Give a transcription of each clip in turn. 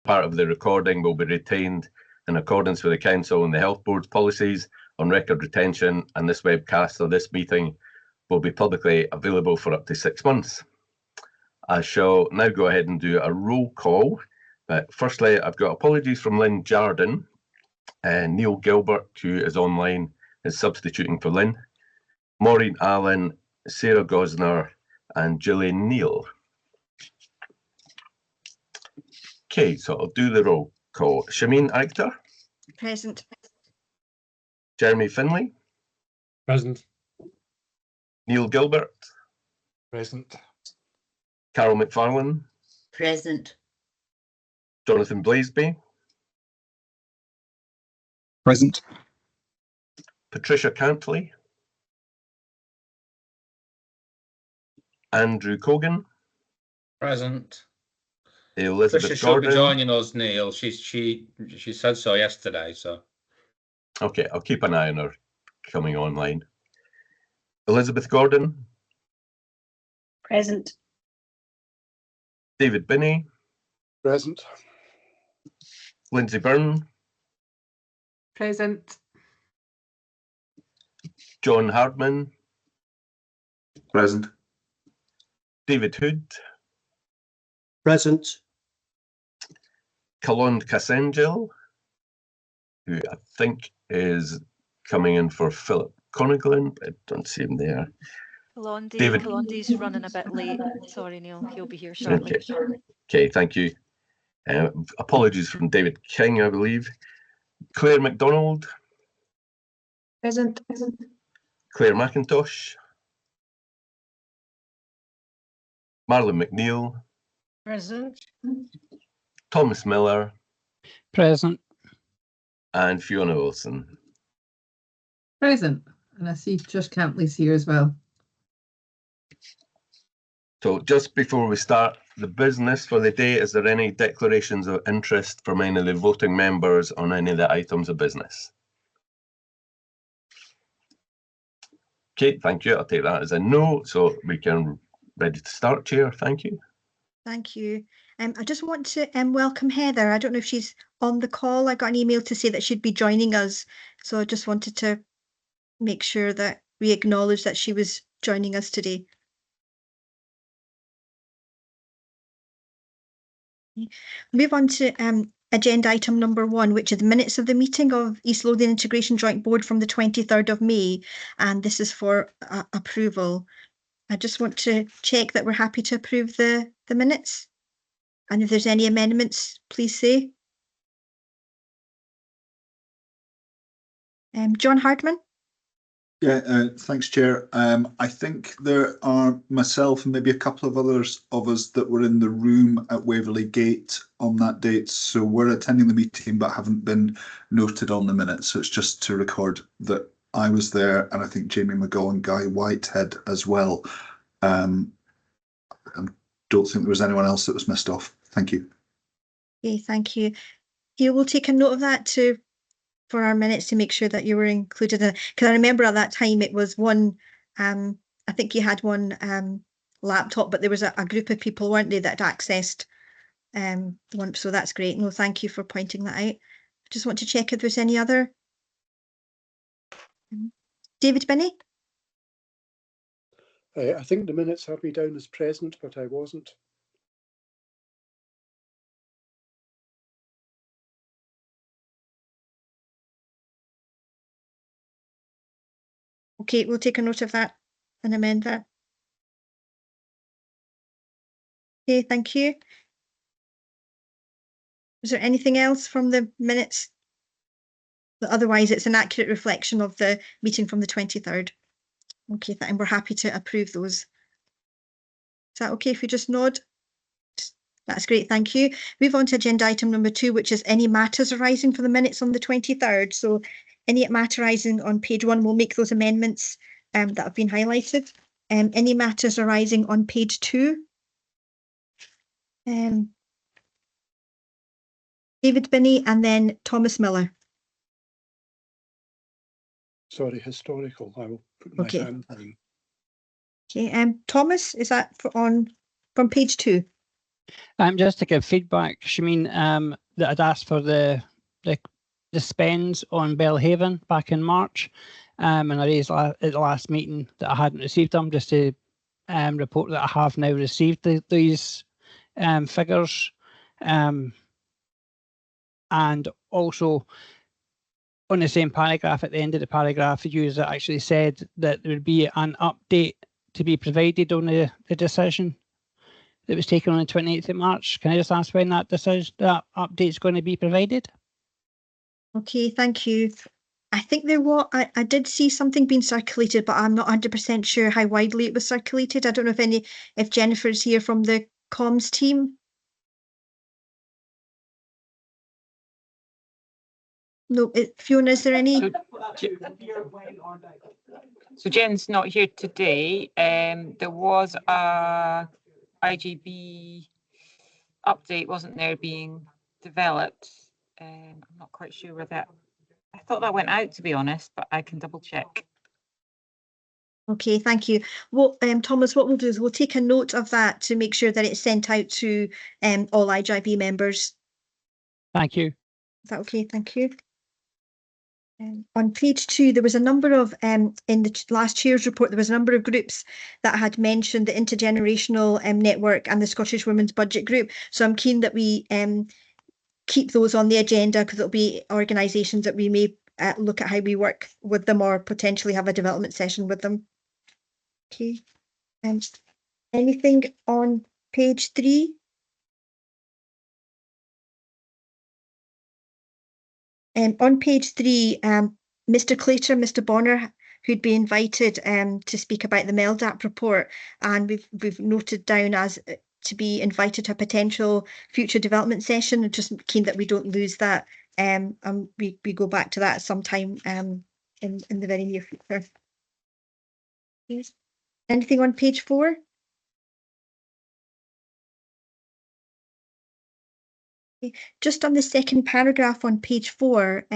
part of the recording will be retained in accordance with the Council and the Health Board's policies on record retention, and this webcast of this meeting will be publicly available for up to 6 months. I shall now go ahead and do a roll call. But firstly, I've got apologies from Lynn Jardine, and Neil Gilbert, who is online, is substituting for Lynn, Maureen Allen, Sarah Gosner, and Gillian Neal. Okay, so I'll do the roll call. Shameen Akhtar. Present. Jeremy Finlay. Present. Neil Gilbert. Present. Carol McFarlane. Present. Jonathan Blaseby. Present. Patricia Cantley. Andrew Cogan. Present. Elizabeth Patricia should Gordon. be joining us, Neil. She said so yesterday. So Okay, I'll keep an eye on her coming online. Elizabeth Gordon. Present. David Binney. Present. Lindsay Byrne. Present. John Hardman. Present. David Hood. Present. Kalond Kassengil, who I think is coming in for Philip Coniglin, but I don't see him there. David. Kalondi's running a bit late. Sorry, Neil. He'll be here shortly. Okay, thank you. Apologies from David King, I believe. Claire MacDonald. Present. Claire McIntosh. Marlon McNeil. Present. Thomas Miller. Present. And Fiona Wilson. Present. And I see Josh Cantley's here as well. So just before we start the business for the day, is there any declarations of interest from any of the voting members on any of the items of business? Okay, thank you. I'll take that as a no, so we can ready to start, Chair. Thank you. Thank you. I just want to welcome Heather. I don't know if she's on the call. I got an email to say that she'd be joining us. So I just wanted to make sure that we acknowledge that she was joining us today. Move on to agenda item number 1, which is the minutes of the meeting of East Lothian Integration Joint Board from the 23rd of May. And this is for approval. I just want to check that we're happy to approve the minutes. And if there's any amendments, please say. John Hardman. Yeah, thanks, Chair. I think there are myself and maybe a couple of others of us that were in the room at Waverley Gate on that date. So we're attending the meeting but haven't been noted on the minutes. So it's just to record that I was there, and I think Jamie McGaw and Guy Whitehead as well. I don't think there was anyone else that was missed off. Thank you. Okay, thank you. You will take a note of that for our minutes to make sure that you were included in, because I remember at that time it was one, I think you had one laptop, but there was a group of people, weren't they, that accessed one, so that's great. No, thank you for pointing that out. Just want to check if there's any other. David Binney? I think the minutes have me down as present, but I wasn't. Okay, we'll take a note of that and amend that. Okay, thank you. Is there anything else from the minutes? But otherwise, it's an accurate reflection of the meeting from the 23rd. Okay, and we're happy to approve those. Is that okay if you just nod? That's great, thank you. Move on to agenda item number 2, which is any matters arising for the minutes on the 23rd. So any matter arising on page 1, we'll make those amendments that have been highlighted. Any matters arising on page 2? David Binney and then Thomas Miller. Sorry, historical. I will put my hand down. Okay, Thomas, is that from page 2? Just to give feedback, Shameen, that I'd asked for the spends on Bellhaven back in March, and I raised at the last meeting that I hadn't received them, just to report that I have now received these figures, and also on the same paragraph, at the end of the paragraph, the user actually said that there would be an update to be provided on the decision that was taken on the 28th of March. Can I just ask when that update is going to be provided? Okay, thank you. I think I did see something being circulated, but I'm not 100% sure how widely it was circulated. I don't know if Jennifer's here from the comms team. No, Fiona, is there any? So Jen's not here today. There was a IJB update, wasn't there, being developed? I'm not quite sure where that. I thought that went out, to be honest, but I can double check. Okay, thank you. Well, Thomas, what we'll do is we'll take a note of that to make sure that it's sent out to all IJB members. Thank you. Is that okay? Thank you. On page 2, there was a number of, in the last chair's report, there was a number of groups that had mentioned the intergenerational network and the Scottish Women's Budget Group. So I'm keen that we keep those on the agenda, because it'll be organisations that we may look at how we work with them or potentially have a development session with them. Okay. Anything on page 3? On page 3, Mr. Claytor, Mr. Bonner, who'd be invited to speak about the MELDAP report, and we've noted down as to be invited to a potential future development session, and just keen that we don't lose that, and we go back to that sometime in the very near future. Yes. Anything on page 4? Just on the second paragraph on page 4,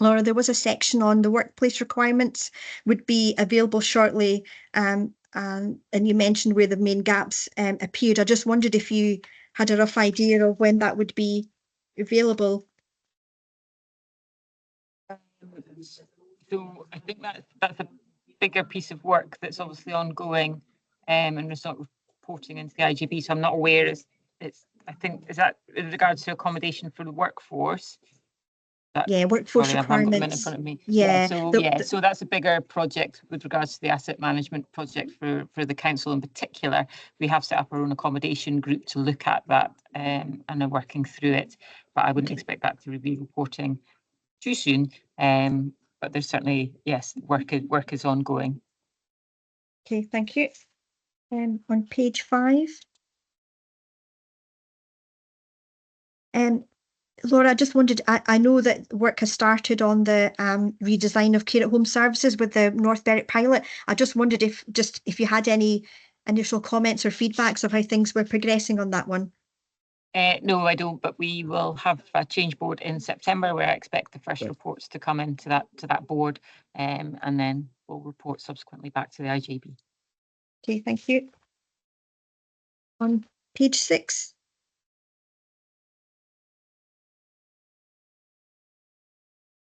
Laura, there was a section on the workplace requirements would be available shortly, and you mentioned where the main gaps appeared. I just wondered if you had a rough idea of when that would be available. So I think that's a bigger piece of work that's obviously ongoing, and it's not reporting into the IJB, so I'm not aware. I think, is that in regards to accommodation for the workforce? Yeah, workforce sorry, requirements. I've got them in front of me. Yeah. So that's a bigger project with regards to the asset management project for the council in particular. We have set up our own accommodation group to look at that, and are working through it. But I wouldn't expect that to be reporting too soon. But there's certainly, yes, work is ongoing. Okay, thank you. On page 5. Laura, I just wondered, I know that work has started on the redesign of care at home services with the North Berwick pilot. I just wondered if you had any initial comments or feedbacks of how things were progressing on that one. No, I don't, but we will have a change board in September where I expect the first reports to come into that board, and then we'll report subsequently back to the IJB. Okay, thank you. On page 6.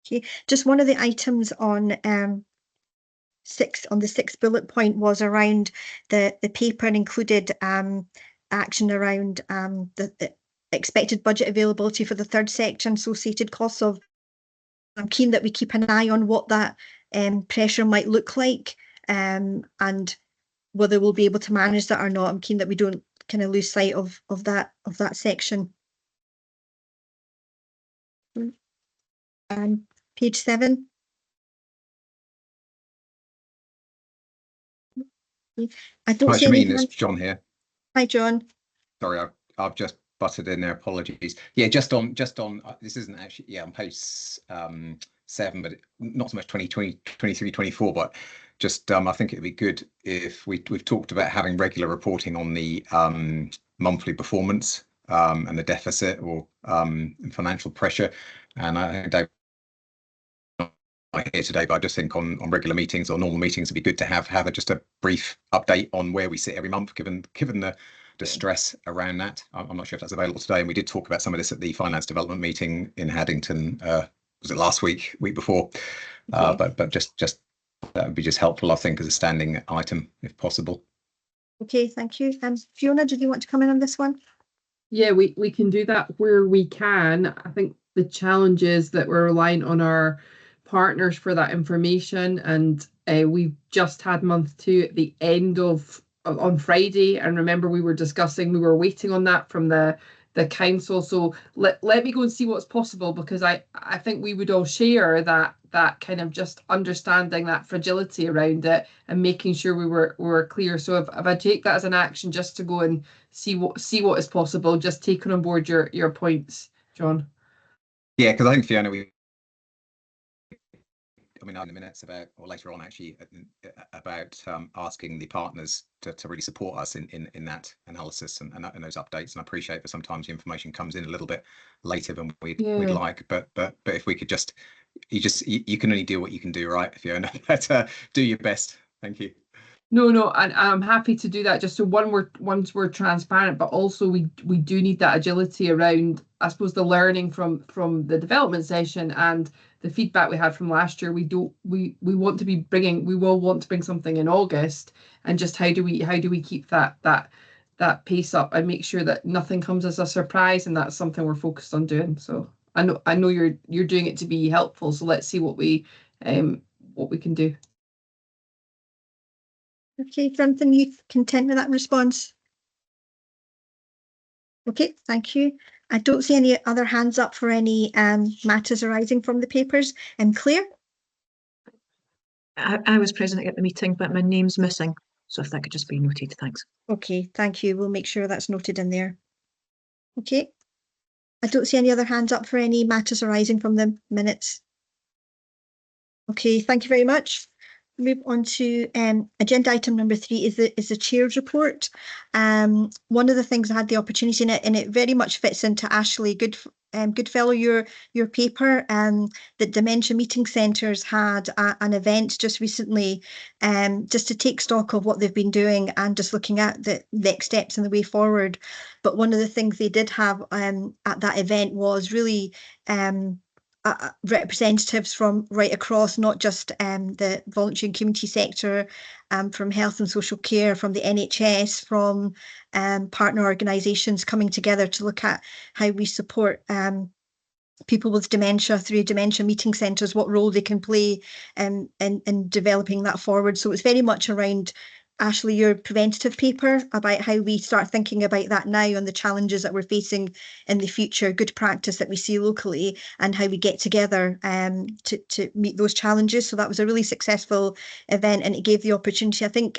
Okay, just one of the items on 6 on the 6th bullet point was around the paper, and included action around the expected budget availability for the third sector and associated costs of. I'm keen that we keep an eye on what that pressure might look like, and whether we'll be able to manage that or not. I'm keen that we don't kind of lose sight of that section. And page 7. I don't see anything. It's John here. Hi, John. Sorry, I've just butted in there. Apologies. Yeah, just on this isn't actually on page 7, but not so much 2020, 23, 24, but just I think it'd be good if we've talked about having regular reporting on the monthly performance and the deficit or financial pressure. And I think Dave here today, but I just think on regular meetings or normal meetings, it'd be good to have just a brief update on where we sit every month, given distress around that. I'm not sure if that's available today. And we did talk about some of this at the finance development meeting in Haddington. Was it last week before? But just that would be just helpful, I think, as a standing item, if possible. Okay, thank you. Fiona, did you want to come in on this one? Yeah, we can do that where we can. I think the challenge is that we're relying on our partners for that information, and we've just had month 2 at the end of on Friday, and remember we were waiting on that from the council. So let me go and see what's possible, because I think we would all share that kind of just understanding that fragility around it and making sure we were clear. So if I take that as an action just to go and see what is possible, just taking on board your points, John. Yeah, because I think, Fiona, in the minutes about, or later on actually, about asking the partners to really support us in that analysis and those updates. And I appreciate that sometimes the information comes in a little bit later than we'd like, but if we could just, you can only do what you can do, right, Fiona? But do your best. Thank you. No, and I'm happy to do that. Just so once we're transparent, but also we do need that agility around, I suppose, the learning from the development session and the feedback we had from last year. We want to bring something in August, and just how do we keep that pace up and make sure that nothing comes as a surprise, and that's something we're focused on doing. So I know you're doing it to be helpful. So let's see what we can do. Okay, Jonathan, you content with that response? Okay, thank you. I don't see any other hands up for any matters arising from the papers. Claire? I was present at the meeting, but my name's missing. So if that could just be noted, thanks. Okay, thank you. We'll make sure that's noted in there. Okay. I don't see any other hands up for any matters arising from the minutes. Okay, thank you very much. Move on to agenda item number 3 is the chair's report. One of the things I had the opportunity in it, and it very much fits into Ashley Goodfellow, your paper, that Dementia Meeting Centres had an event just recently, just to take stock of what they've been doing and just looking at the next steps and the way forward. But one of the things they did have at that event was really representatives from right across, not just the voluntary and community sector, from health and social care, from the NHS, from partner organisations coming together to look at how we support people with dementia through dementia meeting centres, what role they can play in developing that forward. So it's very much around, Ashley, your preventative paper about how we start thinking about that now and the challenges that we're facing in the future, good practice that we see locally, and how we get together to meet those challenges. So that was a really successful event, and it gave the opportunity, I think,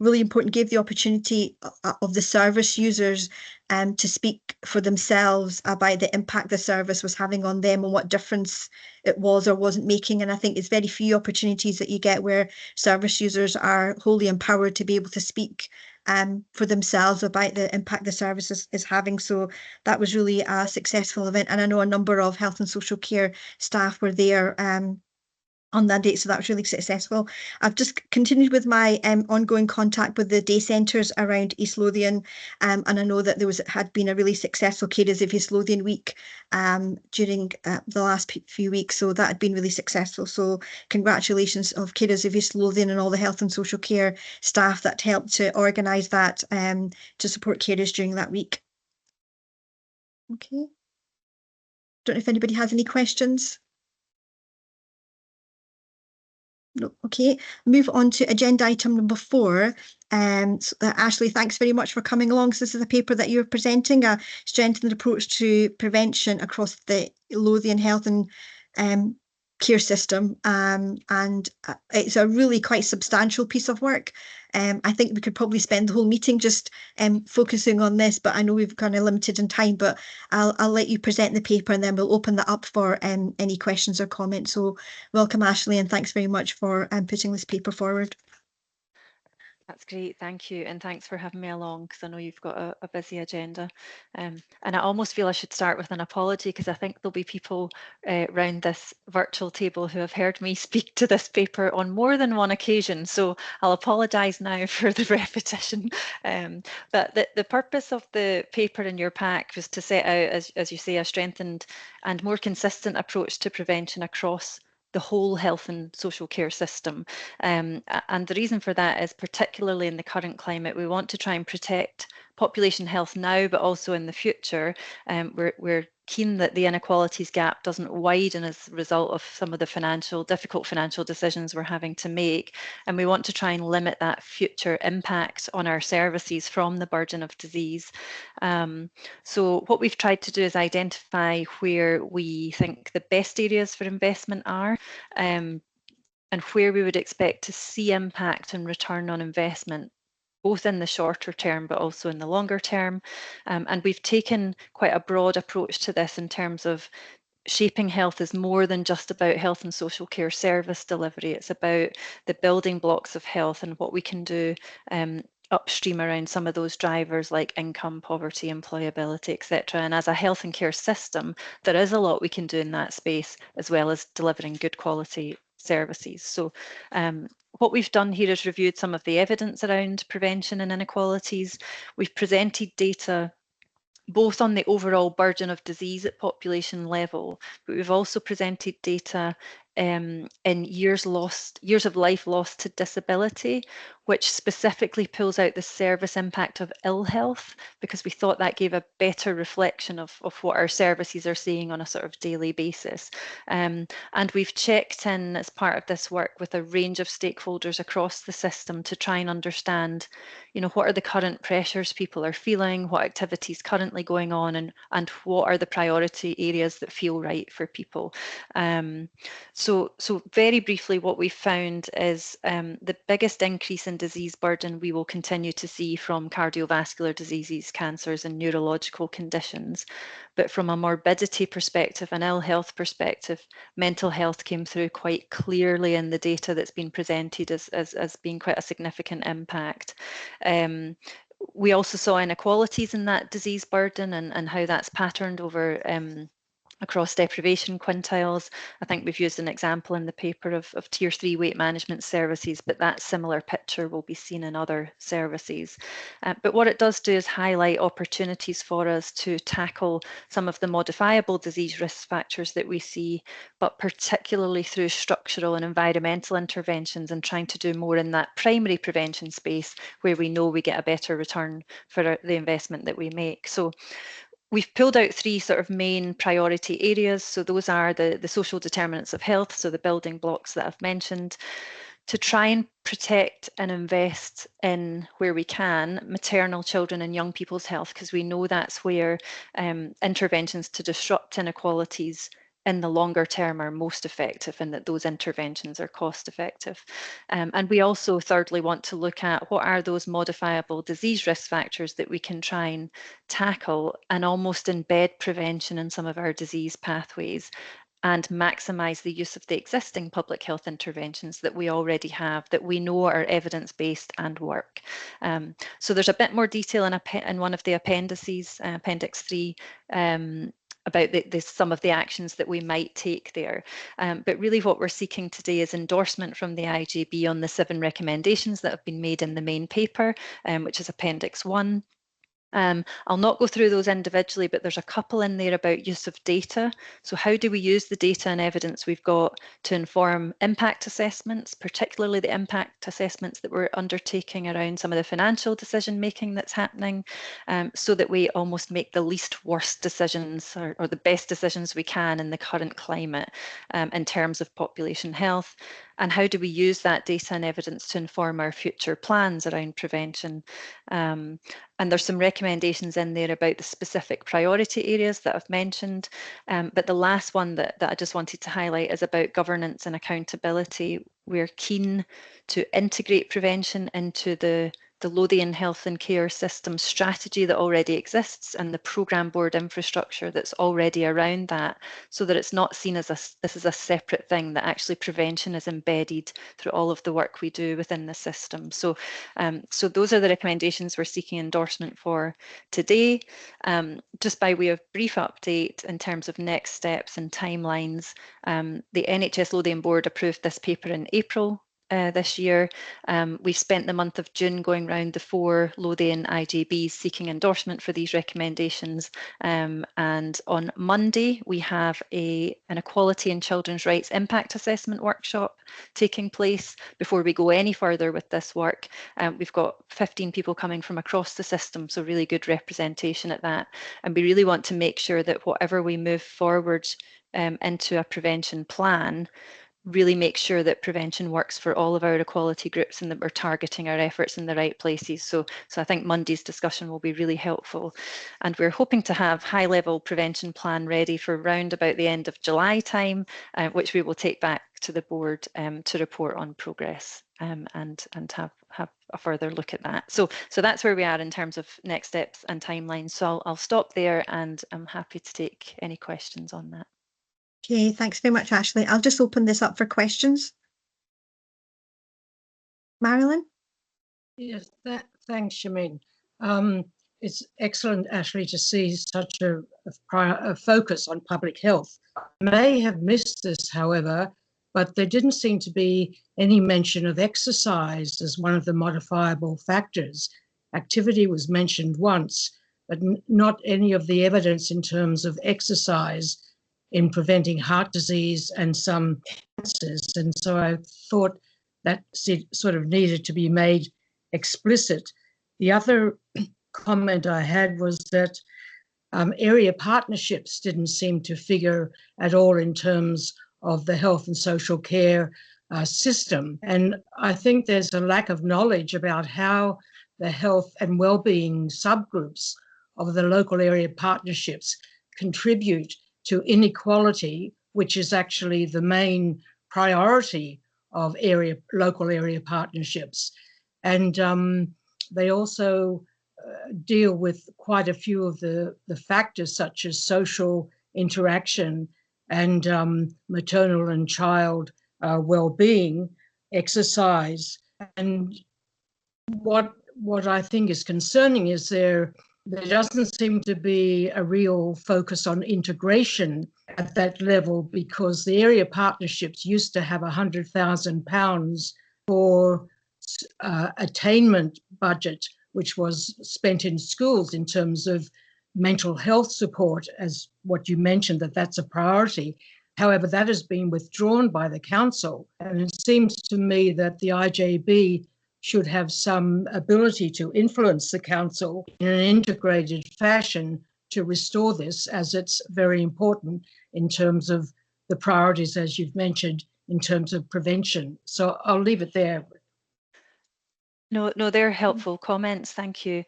really important, gave the opportunity of the service users to speak for themselves about the impact the service was having on them and what difference it was or wasn't making. And I think it's very few opportunities that you get where service users are wholly empowered to be able to speak for themselves about the impact the service is having. So that was really a successful event. And I know a number of health and social care staff were there on that date, so that was really successful. I've just continued with my ongoing contact with the day centres around East Lothian, and I know that there had been a really successful Carers of East Lothian week during the last few weeks, so that had been really successful. So congratulations of Carers of East Lothian and all the health and social care staff that helped to organise that to support carers during that week. Okay. Don't know if anybody has any questions. No. Okay, move on to agenda item number 4. Ashley, thanks very much for coming along. So this is a paper that you're presenting, a strengthened approach to prevention across the Lothian health and care system, and it's a really quite substantial piece of work. I think we could probably spend the whole meeting just focusing on this, but I know we've kind of limited in time, but I'll let you present the paper and then we'll open that up for any questions or comments. So welcome, Ashley, and thanks very much for putting this paper forward. That's great, thank you, and thanks for having me along, because I know you've got a busy agenda. And I almost feel I should start with an apology, because I think there'll be people around this virtual table who have heard me speak to this paper on more than one occasion, so I'll apologise now for the repetition. But the purpose of the paper in your pack was to set out, as you say, a strengthened and more consistent approach to prevention across the whole health and social care system. And the reason for that is, particularly in the current climate, we want to try and protect population health now, but also in the future. We're keen that the inequalities gap doesn't widen as a result of some of the difficult financial decisions we're having to make. And we want to try and limit that future impact on our services from the burden of disease. So what we've tried to do is identify where we think the best areas for investment are, and where we would expect to see impact and return on investment, both in the shorter term but also in the longer term. And we've taken quite a broad approach to this in terms of shaping health is more than just about health and social care service delivery. It's about the building blocks of health and what we can do upstream around some of those drivers like income, poverty, employability, etc. And as a health and care system, there is a lot we can do in that space, as well as delivering good quality services. So what we've done here is reviewed some of the evidence around prevention and inequalities. We've presented data both on the overall burden of disease at population level, but we've also presented data in years of life lost to disability, which specifically pulls out the service impact of ill health, because we thought that gave a better reflection of what our services are seeing on a sort of daily basis. And we've checked in as part of this work with a range of stakeholders across the system to try and understand, what are the current pressures people are feeling, what activities currently going on, and what are the priority areas that feel right for people. So very briefly, what we've found is the biggest increase in disease burden we will continue to see from cardiovascular diseases, cancers, and neurological conditions. But from a morbidity perspective, an ill health perspective, mental health came through quite clearly in the data that's been presented as being quite a significant impact. We also saw inequalities in that disease burden and how that's patterned over across deprivation quintiles. I think we've used an example in the paper of tier 3 weight management services, but that similar picture will be seen in other services. But what it does do is highlight opportunities for us to tackle some of the modifiable disease risk factors that we see, but particularly through structural and environmental interventions, and trying to do more in that primary prevention space where we know we get a better return for the investment that we make. So we've pulled out 3 sort of main priority areas. So those are the social determinants of health, so the building blocks that I've mentioned, to try and protect and invest in, where we can, maternal, children and young people's health, because we know that's where interventions to disrupt inequalities in the longer term are most effective, and that those interventions are cost effective. And we also thirdly want to look at what are those modifiable disease risk factors that we can try and tackle and almost embed prevention in some of our disease pathways, and maximise the use of the existing public health interventions that we already have, that we know are evidence-based and work. So there's a bit more detail in one of the appendices, Appendix 3, about some of the actions that we might take there. But really what we're seeking today is endorsement from the IJB on the 7 recommendations that have been made in the main paper, which is Appendix 1. I'll not go through those individually, but there's a couple in there about use of data. So how do we use the data and evidence we've got to inform impact assessments, particularly the impact assessments that we're undertaking around some of the financial decision making that's happening, so that we almost make the least worst decisions or the best decisions we can in the current climate in terms of population health. And how do we use that data and evidence to inform our future plans around prevention? And there's some recommendations in there about the specific priority areas that I've mentioned. But the last one that I just wanted to highlight is about governance and accountability. We're keen to integrate prevention into the the Lothian Health and Care System strategy that already exists and the programme board infrastructure that's already around that, so that it's not seen as this is a separate thing, that actually prevention is embedded through all of the work we do within the system. So, so those are the recommendations we're seeking endorsement for today. Just by way of brief update in terms of next steps and timelines, the NHS Lothian Board approved this paper in April this year. We've spent the month of June going round the 4 Lothian IJBs seeking endorsement for these recommendations, and on Monday we have an Equality and Children's Rights Impact Assessment workshop taking place. Before we go any further with this work, we've got 15 people coming from across the system, so really good representation at that, and we really want to make sure that whatever we move forward into a prevention plan really make sure that prevention works for all of our equality groups and that we're targeting our efforts in the right places. So I think Monday's discussion will be really helpful. And we're hoping to have high-level prevention plan ready for round about the end of July time, which we will take back to the board to report on progress and have a further look at that. So that's where we are in terms of next steps and timelines. So I'll stop there, and I'm happy to take any questions on that. Okay, thanks very much, Ashley. I'll just open this up for questions. Marilyn? Yes, thanks, Shameen. It's excellent, Ashley, to see such a focus on public health. I may have missed this, however, but there didn't seem to be any mention of exercise as one of the modifiable factors. Activity was mentioned once, but not any of the evidence in terms of exercise in preventing heart disease and some cancers. And so I thought that sort of needed to be made explicit. The other comment I had was that area partnerships didn't seem to figure at all in terms of the health and social care system. And I think there's a lack of knowledge about how the health and well-being subgroups of the local area partnerships contribute to inequality, which is actually the main priority of local area partnerships. And they also deal with quite a few of the factors such as social interaction and maternal and child well-being, exercise. And what I think is concerning is there doesn't seem to be a real focus on integration at that level, because the area partnerships used to have £100,000 for attainment budget, which was spent in schools in terms of mental health support, as what you mentioned, that's a priority. However, that has been withdrawn by the council, and it seems to me that the IJB should have some ability to influence the council in an integrated fashion to restore this, as it's very important in terms of the priorities, as you've mentioned, in terms of prevention. So I'll leave it there. No, they're helpful comments. Thank you.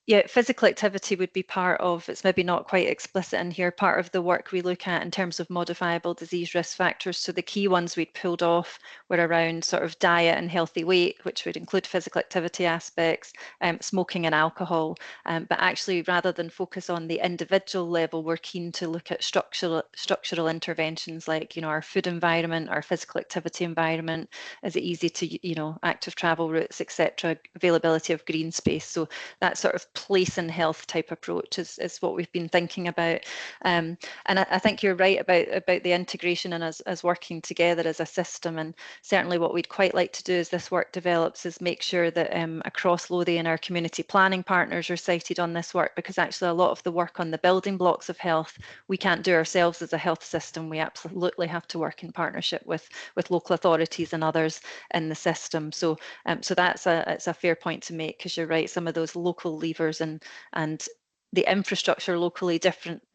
Yeah, physical activity would be part of, it's maybe not quite explicit in here, part of the work we look at in terms of modifiable disease risk factors. So the key ones we'd pulled off were around sort of diet and healthy weight, which would include physical activity aspects, smoking and alcohol. But actually, rather than focus on the individual level, we're keen to look at structural interventions like, our food environment, our physical activity environment. Is it easy to, active travel routes, etc., availability of green space. So that sort of place and health type approach is what we've been thinking about. And I think you're right about the integration and us working together as a system. And certainly what we'd quite like to do as this work develops is make sure that across Lothian our community planning partners are cited on this work, because actually a lot of the work on the building blocks of health we can't do ourselves as a health system. We absolutely have to work in partnership with local authorities and others in the system. So it's a fair point to make, because you're right, some of those local levers and the infrastructure locally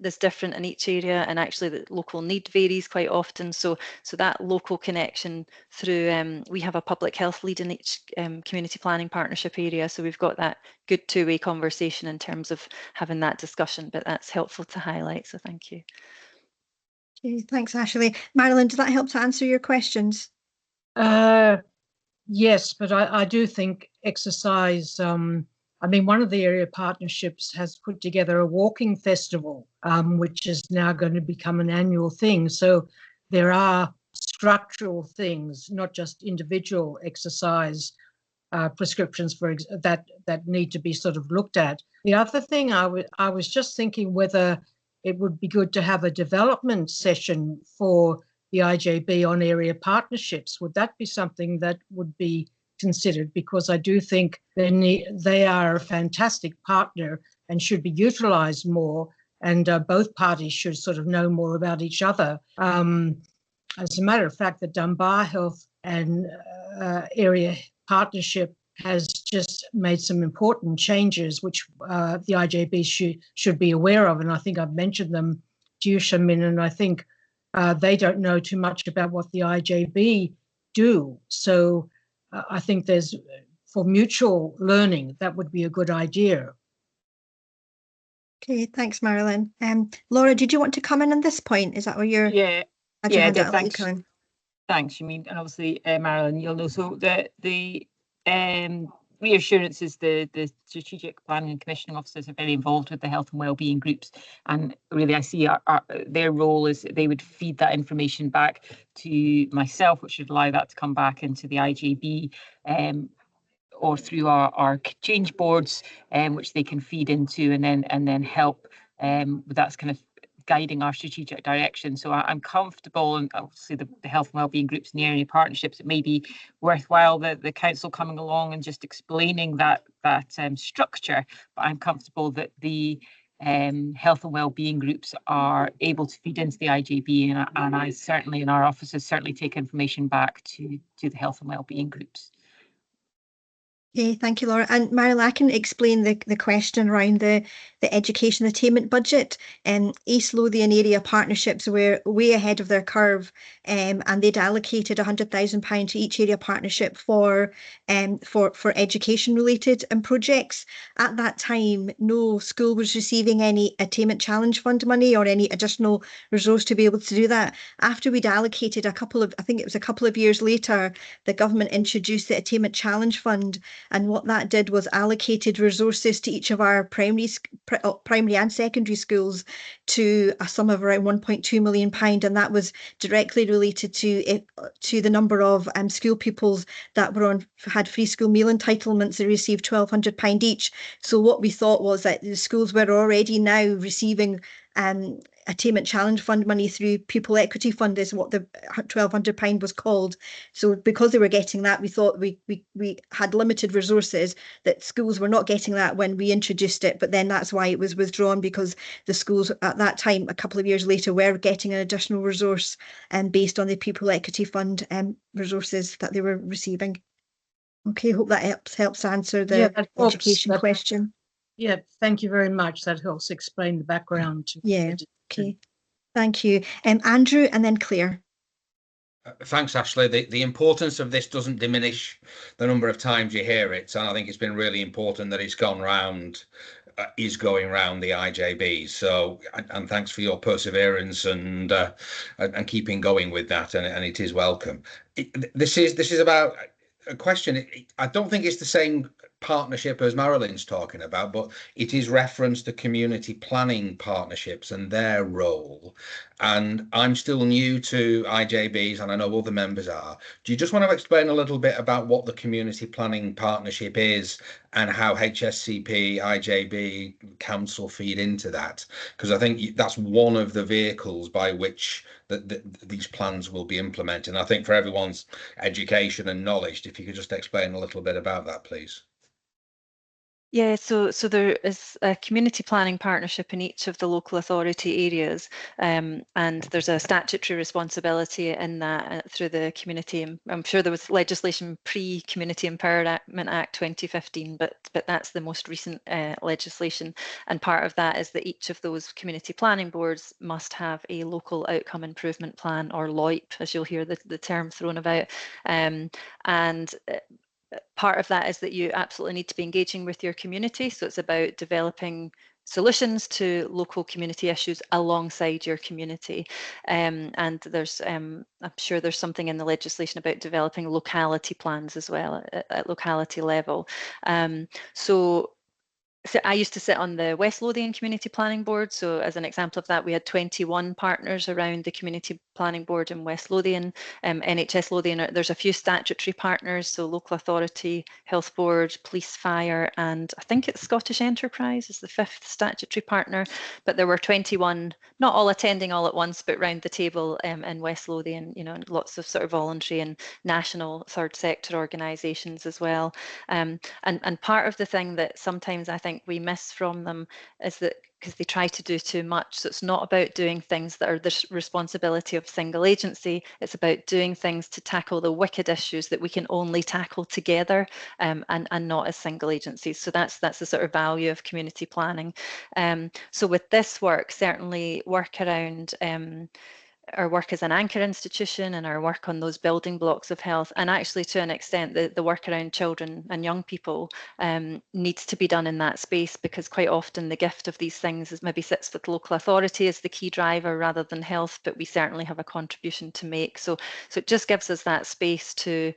is different in each area, and actually the local need varies quite often. So that local connection through, we have a public health lead in each community planning partnership area. So we've got that good two-way conversation in terms of having that discussion, but that's helpful to highlight. So thank you. Okay, thanks, Ashley. Marilyn, does that help to answer your questions? Yes, but I do think exercise, I mean, one of the area partnerships has put together a walking festival, which is now going to become an annual thing. So there are structural things, not just individual exercise prescriptions for that need to be sort of looked at. The other thing I was just thinking whether it would be good to have a development session for the IJB on area partnerships. Would that be something that would be considered? Because I do think they are a fantastic partner and should be utilised more, and both parties should sort of know more about each other. As a matter of fact, the Dunbar Health and Area Partnership has just made some important changes, which the IJB should be aware of. And I think I've mentioned them to you, Shamin, and I think they don't know too much about what the IJB do. So I think for mutual learning, that would be a good idea. Okay, thanks, Marilyn. Laura, did you want to come in on this point? Is that what you're? Yeah. Had your Yeah, hand up, thanks. Karen. Thanks, Shamin, and obviously Marilyn, you'll know. So the reassurances, the strategic planning and commissioning officers are very involved with the health and wellbeing groups, and really I see their role is they would feed that information back to myself, which would allow that to come back into the IJB or through our change boards, which they can feed into and then help with that's kind of guiding our strategic direction. So I'm comfortable, and obviously the health and wellbeing groups and the area partnerships, it may be worthwhile the council coming along and just explaining that structure, but I'm comfortable that the health and wellbeing groups are able to feed into the IJB, and I certainly in our offices certainly take information back to the health and wellbeing groups. Okay, thank you, Laura. And Marilyn, I can explain the question around the education attainment budget. East Lothian area partnerships were way ahead of their curve, and they'd allocated £100,000 to each area partnership for education related projects. At that time, no school was receiving any attainment challenge fund money or any additional resource to be able to do that. After we'd allocated I think it was a couple of years later, the government introduced the attainment challenge fund. And what that did was allocated resources to each of our primary and secondary schools to a sum of around £1.2 million, and that was directly related to the number of school pupils that had free school meal entitlements. They received £1,200 each. So what we thought was that the schools were already now receiving attainment challenge fund money through pupil equity fund, is what the £1,200 was called. So because they were getting that, we thought we had limited resources, that schools were not getting that when we introduced it, but then that's why it was withdrawn, because the schools at that time, a couple of years later, were getting an additional resource based on the pupil equity fund resources that they were receiving. Okay, hope that helps answer the education question. Yeah, thank you very much. That helps explain the background. Yeah, okay. Thank you. Andrew and then Claire. Thanks, Ashley. The importance of this doesn't diminish the number of times you hear it. And I think it's been really important that it's gone round, is going round the IJB. So, and thanks for your perseverance and keeping going with that. And it is welcome. This is about a question. I don't think it's the same partnership as Marilyn's talking about, but it is reference to community planning partnerships and their role. And I'm still new to IJBs, and I know other members are. Do you just want to explain a little bit about what the community planning partnership is and how HSCP, IJB, council feed into that? Because I think that's one of the vehicles by which these plans will be implemented. And I think for everyone's education and knowledge, if you could just explain a little bit about that, please. Yeah, so there is a community planning partnership in each of the local authority areas, and there's a statutory responsibility in that through the community. I'm sure there was legislation pre-Community Empowerment Act 2015, but that's the most recent legislation. And part of that is that each of those community planning boards must have a local outcome improvement plan, or LOIP, as you'll hear the term thrown about, and part of that is that you absolutely need to be engaging with your community. So it's about developing solutions to local community issues alongside your community. And there's, I'm sure there's something in the legislation about developing locality plans as well at locality level. So I used to sit on the West Lothian Community Planning Board. So as an example of that, we had 21 partners around the Community Planning Board in West Lothian. NHS Lothian, there's a few statutory partners, so Local Authority, Health Board, Police, Fire, and I think it's Scottish Enterprise is the 5th statutory partner. But there were 21, not all attending all at once, but round the table in West Lothian, you know, lots of sort of voluntary and national third sector organisations as well. And part of the thing that sometimes I think we miss from them is that because they try to do too much. So it's not about doing things that are the responsibility of single agency. It's about doing things to tackle the wicked issues that we can only tackle together and not as single agencies. So that's the sort of value of community planning. So with this work, certainly work around our work as an anchor institution and our work on those building blocks of health, and actually to an extent the work around children and young people needs to be done in that space, because quite often the gift of these things is maybe sits with local authority as the key driver rather than health, but we certainly have a contribution to make. So it just gives us that space to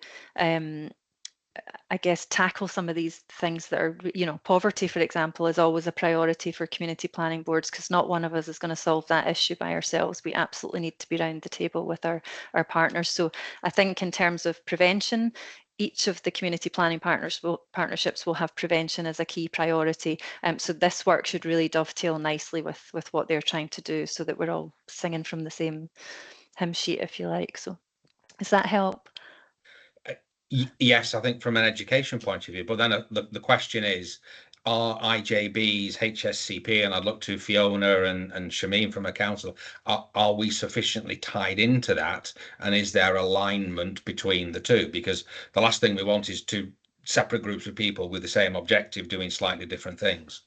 I guess tackle some of these things that are, you know, poverty, for example, is always a priority for community planning boards, because not one of us is going to solve that issue by ourselves. We absolutely need to be around the table with our partners. So I think in terms of prevention, each of the community planning partnerships will have prevention as a key priority. So this work should really dovetail nicely with what they're trying to do, so that we're all singing from the same hymn sheet, if you like. So does that help? Yes, I think from an education point of view, but then the question is, are IJBs, HSCP, and I'd look to Fiona and Shameen from a council, are we sufficiently tied into that? And is there alignment between the two? Because the last thing we want is two separate groups of people with the same objective doing slightly different things.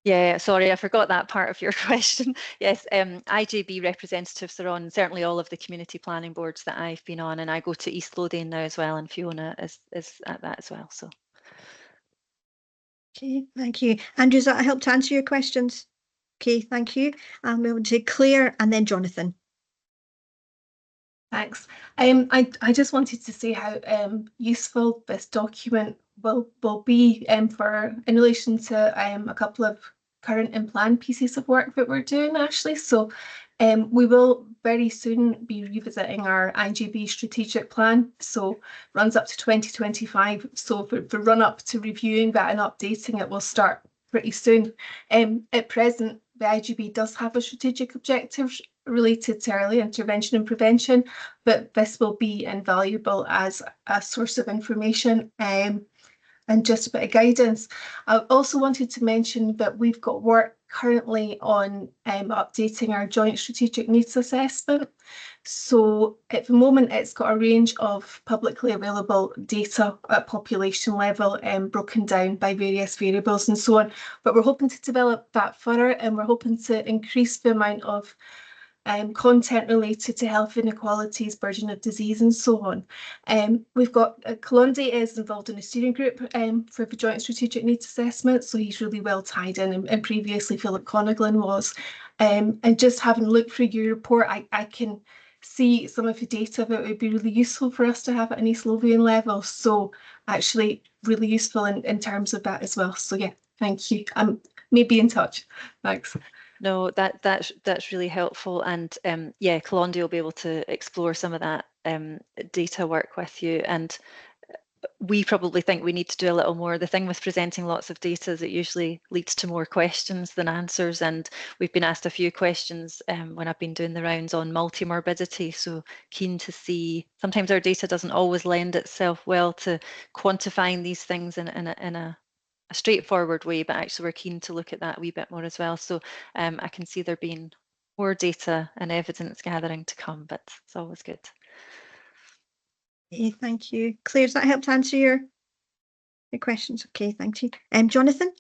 Yeah, sorry, I forgot that part of your question. Yes, IJB representatives are on certainly all of the community planning boards that I've been on, and I go to East Lothian now as well, and Fiona is at that as well. So, okay, thank you. Andrew, does that help to answer your questions? Okay, thank you. And we'll to Claire and then Jonathan. Thanks. I just wanted to say how useful this document will be for in relation to a couple of current and planned pieces of work that we're doing, Ashley. So we will very soon be revisiting our IJB strategic plan. So runs up to 2025. So for run up to reviewing that and updating it will start pretty soon. At present, the IJB does have a strategic objective related to early intervention and prevention, but this will be invaluable as a source of information and just a bit of guidance. I also wanted to mention that we've got work currently on updating our joint strategic needs assessment. So at the moment, it's got a range of publicly available data at population level broken down by various variables and so on. But we're hoping to develop that further, and we're hoping to increase the amount of content related to health inequalities, burden of disease and so on. We've got Colondi is involved in a steering group for the joint strategic needs assessment, so he's really well tied in, and previously Philip Conneglan was. And just having looked through your report, I can see some of the data that would be really useful for us to have at an East Lothian level, so actually really useful in terms of that as well. So yeah, thank you. Maybe in touch. Thanks. No, that's really helpful, and yeah, Colondi will be able to explore some of that data work with you, and we probably think we need to do a little more. The thing with presenting lots of data is it usually leads to more questions than answers, and we've been asked a few questions when I've been doing the rounds on multimorbidity, so keen to see, sometimes our data doesn't always lend itself well to quantifying these things in a straightforward way, but actually we're keen to look at that a wee bit more as well. So I can see there being more data and evidence gathering to come, but it's always good. Okay, thank you. Claire, does that help to answer your questions? Okay, thank you. Jonathan?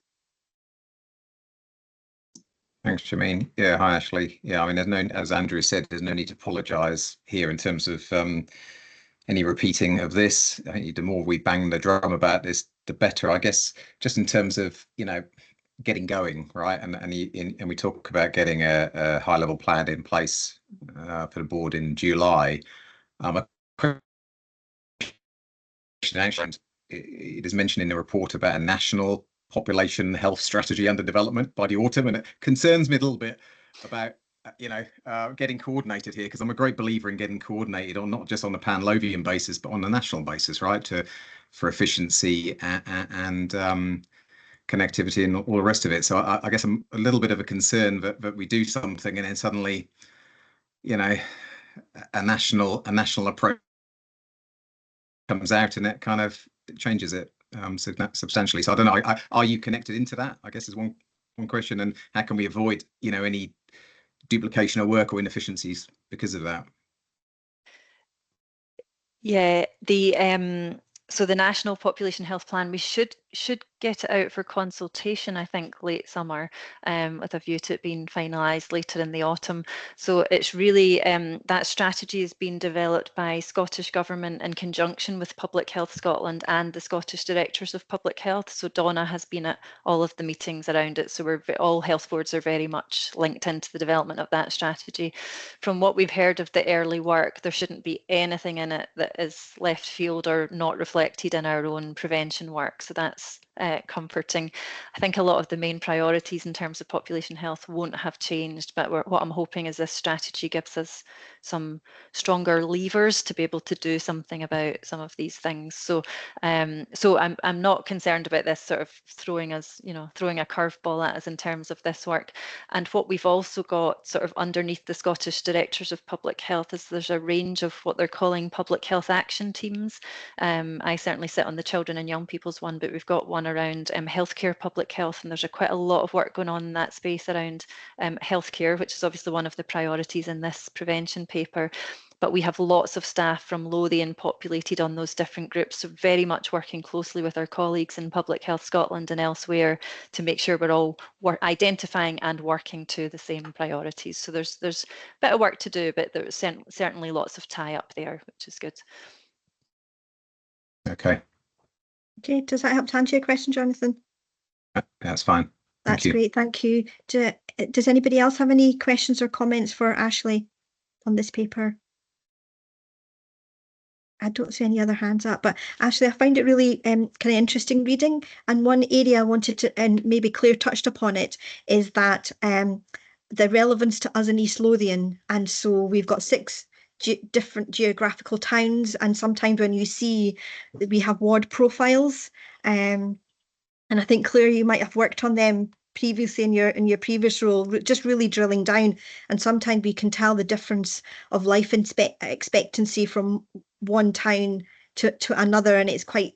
Thanks, Shameen. Yeah, hi, Ashley. Yeah, I mean, there's no, as Andrew said, there's no need to apologise here in terms of any repeating of this. I think the more we bang the drum about this, the better. I guess just in terms of, you know, getting going, right? And we talk about getting a high level plan in place for the board in July. It is mentioned in the report about a national population health strategy under development by the autumn, and it concerns me a little bit about getting coordinated here, because I'm a great believer in getting coordinated on not just on a pan-Lothian basis but on a national basis, right, for efficiency and connectivity and all the rest of it. So I guess I'm a little bit of a concern that we do something and then suddenly, a national approach comes out and it kind of changes it substantially. So I don't know, are you connected into that, I guess, is one question, and how can we avoid any duplication of work or inefficiencies because of that? Yeah, so the National Population Health Plan, we should get it out for consultation, I think, late summer, with a view to it being finalised later in the autumn. So it's really, that strategy is being developed by Scottish Government in conjunction with Public Health Scotland and the Scottish Directors of Public Health. So Donna has been at all of the meetings around it. So all health boards are very much linked into the development of that strategy. From what we've heard of the early work, there shouldn't be anything in it that is left field or not reflected in our own prevention work. So that's comforting. I think a lot of the main priorities in terms of population health won't have changed, but what I'm hoping is this strategy gives us some stronger levers to be able to do something about some of these things. So I'm not concerned about this sort of throwing a curveball at us in terms of this work. And what we've also got sort of underneath the Scottish Directors of Public Health is there's a range of what they're calling public health action teams. I certainly sit on the children and young people's one, but we've got one around healthcare public health, and there's quite a lot of work going on in that space around healthcare, which is obviously one of the priorities in this prevention paper. But we have lots of staff from Lothian populated on those different groups, so very much working closely with our colleagues in Public Health Scotland and elsewhere to make sure we're all identifying and working to the same priorities. So there's a bit of work to do, but there's certainly lots of tie up there, which is good. Okay, does that help to answer your question, Jonathan? That's fine. That's great, thank you. Does anybody else have any questions or comments for Ashley on this paper? I don't see any other hands up, but Ashley, I find it really kind of interesting reading. And one area I wanted to, and maybe Claire touched upon it, is that the relevance to us in East Lothian. And so we've got 6 different geographical towns, and sometimes when you see we have ward profiles, and I think Claire, you might have worked on them previously in your previous role, just really drilling down, and sometimes we can tell the difference of life expectancy from one town to another, and it's quite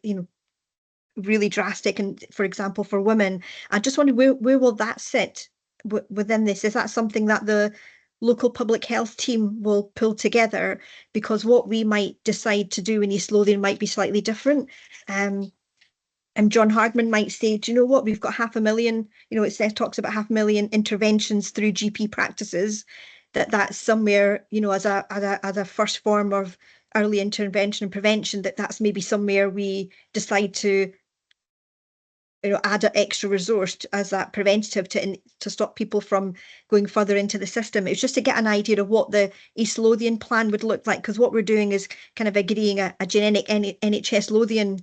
really drastic. And for example, for women, I just wonder where will that sit within this? Is that something that the local public health team will pull together, because what we might decide to do in East Lothian might be slightly different, and John Hardman might say, do you know what, we've got 500,000, it talks about 500,000 interventions through GP practices, that's somewhere, as a first form of early intervention and prevention, that's maybe somewhere we decide to add an extra resource as that preventative to stop people from going further into the system. It's just to get an idea of what the East Lothian plan would look like, because what we're doing is kind of agreeing a generic NHS Lothian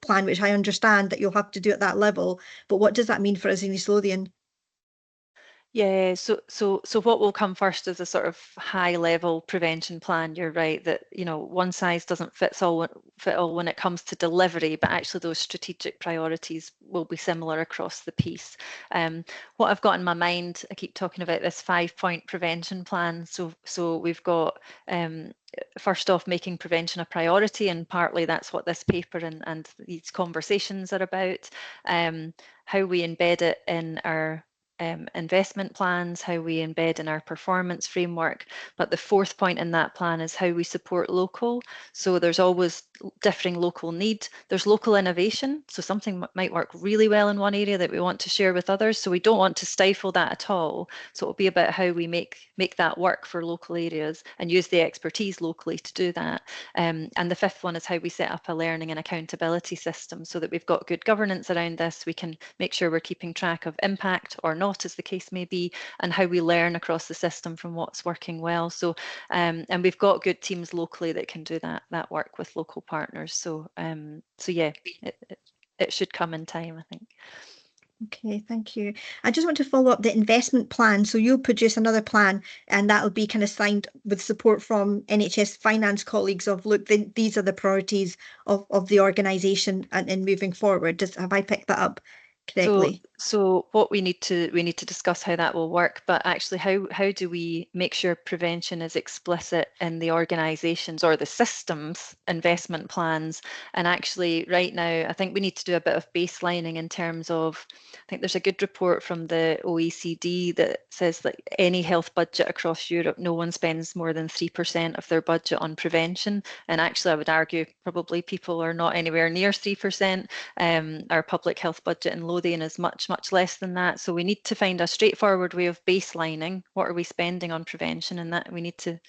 plan, which I understand that you'll have to do at that level, but what does that mean for us in East Lothian? Yeah, so what will come first is a sort of high level prevention plan. You're right that one size doesn't fit all when it comes to delivery, but actually those strategic priorities will be similar across the piece. What I've got in my mind, I keep talking about this 5-point prevention plan. So we've got first off, making prevention a priority, and partly that's what this paper and these conversations are about. How we embed it in our investment plans, how we embed in our performance framework. But the fourth point in that plan is how we support local. So there's always differing local need. There's local innovation. So something might work really well in one area that we want to share with others. So we don't want to stifle that at all. So it'll be about how we make that work for local areas and use the expertise locally to do that. And the fifth one is how we set up a learning and accountability system so that we've got good governance around this. We can make sure we're keeping track of impact or not, as the case may be, and how we learn across the system from what's working well. So, and we've got good teams locally that can do that work with local partners. So, so yeah, it should come in time, I think. Okay, thank you. I just want to follow up the investment plan. So you'll produce another plan and that will be kind of signed with support from NHS finance colleagues of, look, these are the priorities of the organisation and moving forward. Have I picked that up correctly? So what we need to discuss how that will work, but actually how do we make sure prevention is explicit in the organisations or the systems investment plans? And actually right now I think we need to do a bit of baselining in terms of, I think there's a good report from the OECD that says that any health budget across Europe, no one spends more than 3% of their budget on prevention. And actually I would argue probably people are not anywhere near 3%. Our public health budget in Lothian is much less than that. So we need to find a straightforward way of baselining what are we spending on prevention, and that we need to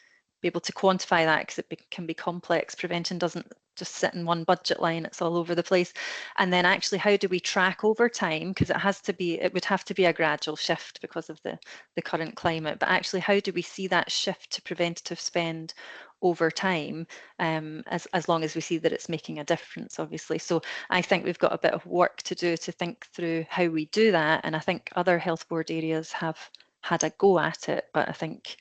be able to quantify that, because it can be complex. Prevention doesn't just sit in one budget line, it's all over the place. And then actually how do we track over time, because it would have to be a gradual shift because of the current climate, but actually how do we see that shift to preventative spend over time, as long as we see that it's making a difference, obviously. So I think we've got a bit of work to do to think through how we do that, and I think other health board areas have had a go at it, but I think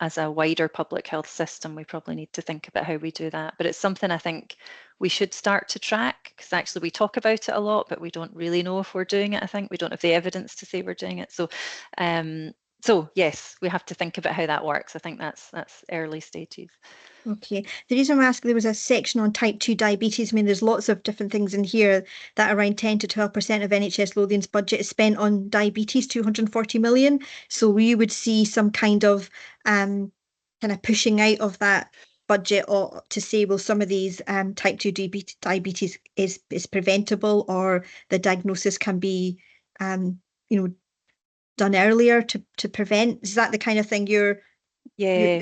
as a wider public health system we probably need to think about how we do that. But it's something I think we should start to track, because actually we talk about it a lot but we don't really know if we're doing it. I think we don't have the evidence to say we're doing it. So so yes, we have to think about how that works. I think that's early stages. Okay. The reason I'm asking, there was a section on type 2 diabetes. I mean, there's lots of different things in here that around 10 to 12% of NHS Lothian's budget is spent on diabetes, 240 million. So we would see some kind of pushing out of that budget, or to say, well, some of these type 2 diabetes is preventable, or the diagnosis can be done earlier to prevent. Is that the kind of thing you're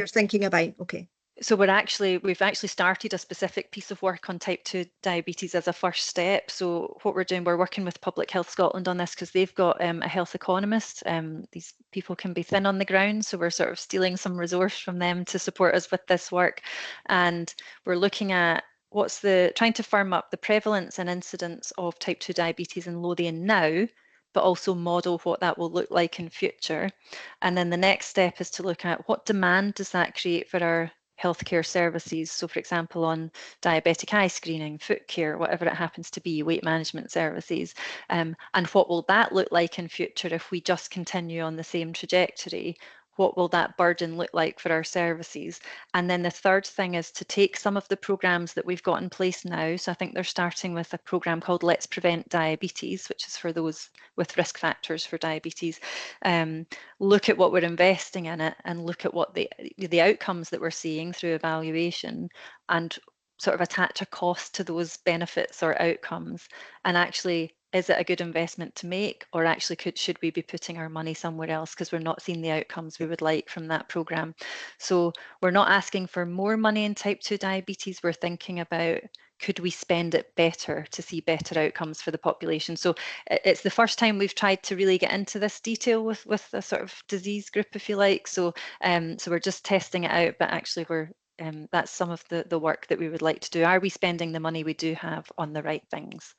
thinking about? Okay. So we've actually started a specific piece of work on type 2 diabetes as a first step. So what we're doing, we're working with Public Health Scotland on this, because they've got a health economist. These people can be thin on the ground, so we're sort of stealing some resource from them to support us with this work. And we're looking at trying to firm up the prevalence and incidence of type 2 diabetes in Lothian now, but also model what that will look like in future. And then the next step is to look at what demand does that create for our healthcare services. So for example, on diabetic eye screening, foot care, whatever it happens to be, weight management services, and what will that look like in future if we just continue on the same trajectory? What will that burden look like for our services? And then the third thing is to take some of the programs that we've got in place now. So I think they're starting with a program called Let's Prevent Diabetes, which is for those with risk factors for diabetes. Look at what we're investing in it, and look at what the outcomes that we're seeing through evaluation, and sort of attach a cost to those benefits or outcomes. And actually, is it a good investment to make, or actually should we be putting our money somewhere else because we're not seeing the outcomes we would like from that program? So we're not asking for more money in type 2 diabetes. We're thinking about, could we spend it better to see better outcomes for the population? So it's the first time we've tried to really get into this detail with a sort of disease group, if you like. So so we're just testing it out, but actually that's some of the work that we would like to do. Are we spending the money we do have on the right things?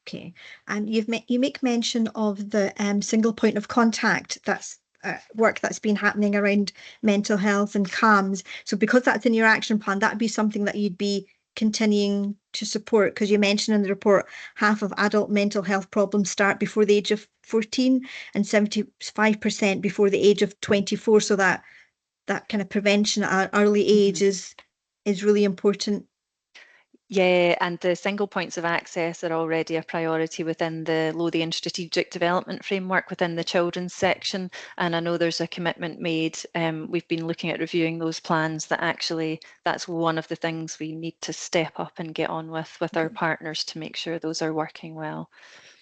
Okay, and you make mention of the single point of contact. That's work that's been happening around mental health and CAMHS. So because that's in your action plan, that'd be something that you'd be continuing to support, because you mentioned in the report half of adult mental health problems start before the age of 14 and 75% before the age of 24. So that kind of prevention at an early age is really important. Yeah, and the single points of access are already a priority within the Lothian Strategic Development Framework within the children's section. And I know there's a commitment made. We've been looking at reviewing those plans that actually that's one of the things we need to step up and get on with our partners to make sure those are working well.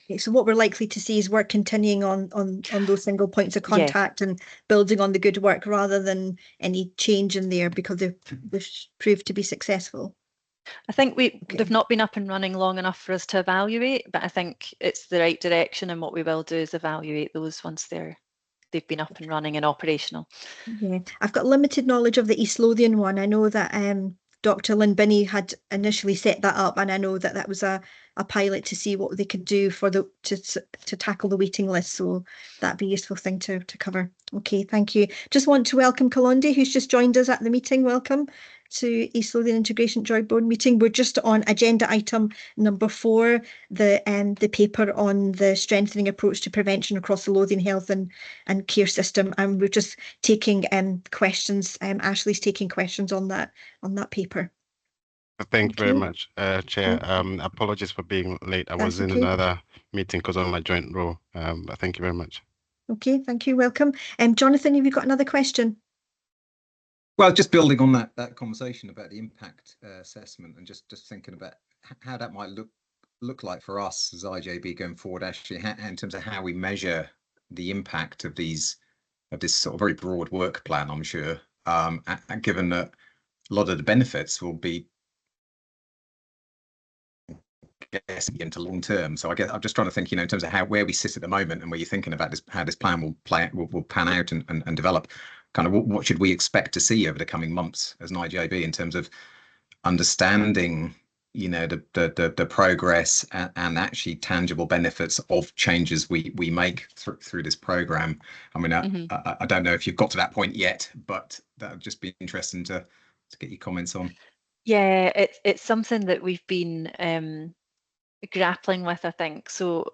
Okay, so what we're likely to see is work continuing on those single points of contact and building on the good work rather than any change in there because they've proved to be successful. I think they've not been up and running long enough for us to evaluate, but I think it's the right direction, and what we will do is evaluate those once they've been up and running and operational. Yeah, I've got limited knowledge of the East Lothian one. I know that Dr. Lynn Binney had initially set that up, and I know that that was a pilot to see what they could do for to tackle the waiting list. So that'd be a useful thing to cover. Okay, thank you. Just want to welcome Kalonde, who's just joined us at the meeting. Welcome to East Lothian Integration Joint Board meeting. We're just on agenda item number 4, the paper on the strengthening approach to prevention across the Lothian health and care system, and we're just taking questions. Ashley's taking questions on that paper. Thank you very much, Chair. Apologies for being late. I was in another meeting because of my joint role. But thank you very much. Okay, thank you. Welcome. Jonathan, have you got another question? Well, just building on that conversation about the impact assessment, and just thinking about how that might look like for us as IJB going forward, actually, in terms of how we measure the impact of this sort of very broad work plan, I'm sure, and given that a lot of the benefits will be into long term. So I guess I'm just trying to think, in terms of where we sit at the moment and where you're thinking about how this plan will pan out and develop. Kind of what should we expect to see over the coming months as an IJB in terms of understanding, the progress and actually tangible benefits of changes we make through this program. I mean, I don't know if you've got to that point yet, but that would just be interesting to get your comments on. Yeah, it's something that we've been grappling with, I think. So,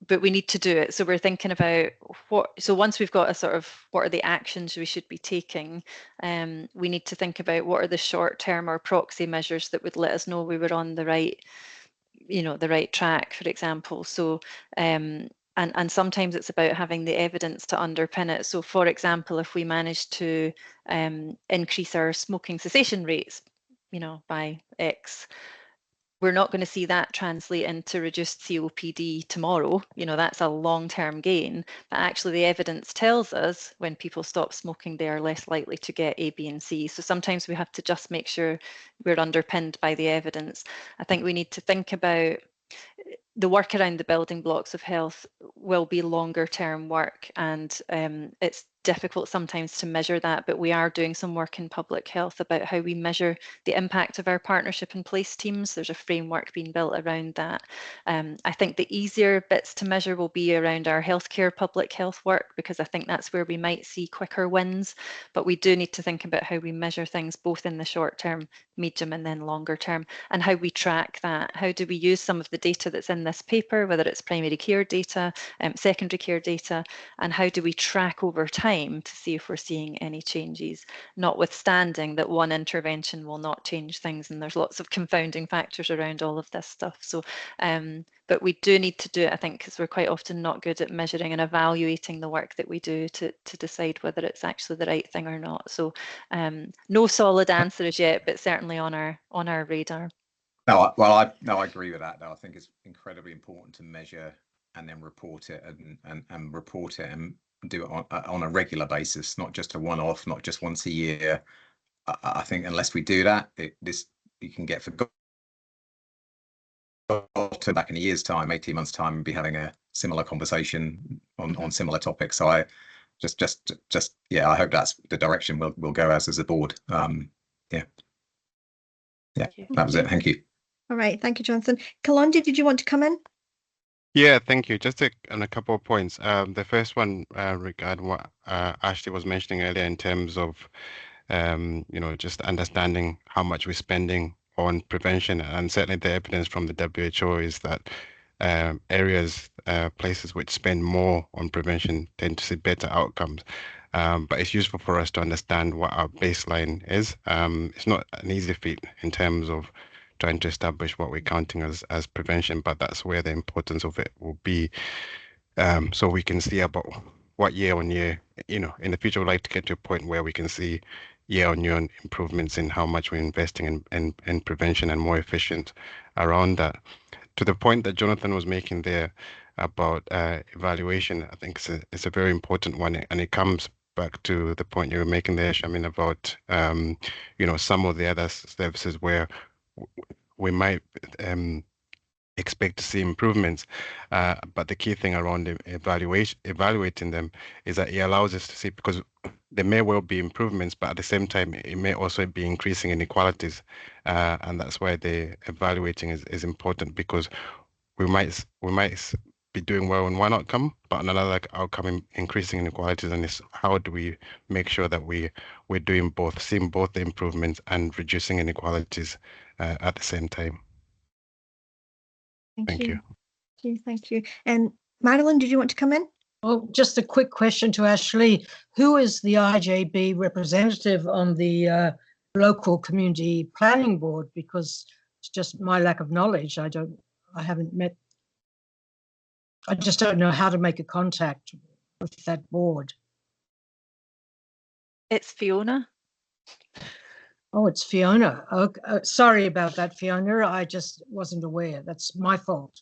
but we need to do it. So we're thinking about so once we've got a sort of what are the actions we should be taking, we need to think about what are the short-term or proxy measures that would let us know we were on the right, the right track, for example. So, and sometimes it's about having the evidence to underpin it. So, for example, if we manage to increase our smoking cessation rates, by X, we're not going to see that translate into reduced COPD tomorrow. That's a long-term gain, but actually the evidence tells us when people stop smoking, they are less likely to get A, B, and C. So sometimes we have to just make sure we're underpinned by the evidence. I think we need to think about the work around the building blocks of health will be longer term work, and it's difficult sometimes to measure that, but we are doing some work in public health about how we measure the impact of our partnership and place teams. There's a framework being built around that. I think the easier bits to measure will be around our healthcare public health work, because I think that's where we might see quicker wins, but we do need to think about how we measure things both in the short term, medium, and then longer term, and how we track that. How do we use some of the data that's in this paper, whether it's primary care data, secondary care data, and how do we track over time to see if we're seeing any changes, notwithstanding that one intervention will not change things, and there's lots of confounding factors around all of this stuff. So but we do need to do it, I think, because we're quite often not good at measuring and evaluating the work that we do to decide whether it's actually the right thing or not. So no solid answers yet, but certainly on our radar. No, I agree with that. I think it's incredibly important to measure and then report it and report it and do it on a regular basis, not just a one-off, not just once a year. I think unless we do that, you can get forgotten back in a year's time, 18 months time, and be having a similar conversation on similar topics. So I I hope that's the direction we'll go as a board. Yeah, that was it. Thank you. All right, thank you, Jonathan. Kalonde, did you want to come in? Yeah, thank you. Just on a couple of points. The first one regarding what Ashley was mentioning earlier in terms of, just understanding how much we're spending on prevention, and certainly the evidence from the WHO is that places which spend more on prevention tend to see better outcomes. But it's useful for us to understand what our baseline is. It's not an easy feat in terms of trying to establish what we're counting as prevention, but that's where the importance of it will be. So we can see about what year on year, in the future, we'd like to get to a point where we can see year on year improvements in how much we're investing in prevention and more efficient around that. To the point that Jonathan was making there about evaluation, I think it's a very important one, and it comes back to the point you were making there, Shamin, about some of the other services where we might expect to see improvements, but the key thing around evaluating them is that it allows us to see, because there may well be improvements, but at the same time it may also be increasing inequalities, and that's why the evaluating is important, because we might be doing well in one outcome, but another outcome increasing inequalities, and it's how do we make sure that we're doing both, seeing both the improvements and reducing inequalities at the same time. Thank you. Thank you. And Marilyn, did you want to come in? Well, just a quick question to Ashley. Who is the IJB representative on the local community planning board? Because it's just my lack of knowledge. I just don't know how to make a contact with that board. It's Fiona. Oh, it's Fiona. Okay. Sorry about that, Fiona. I just wasn't aware. That's my fault.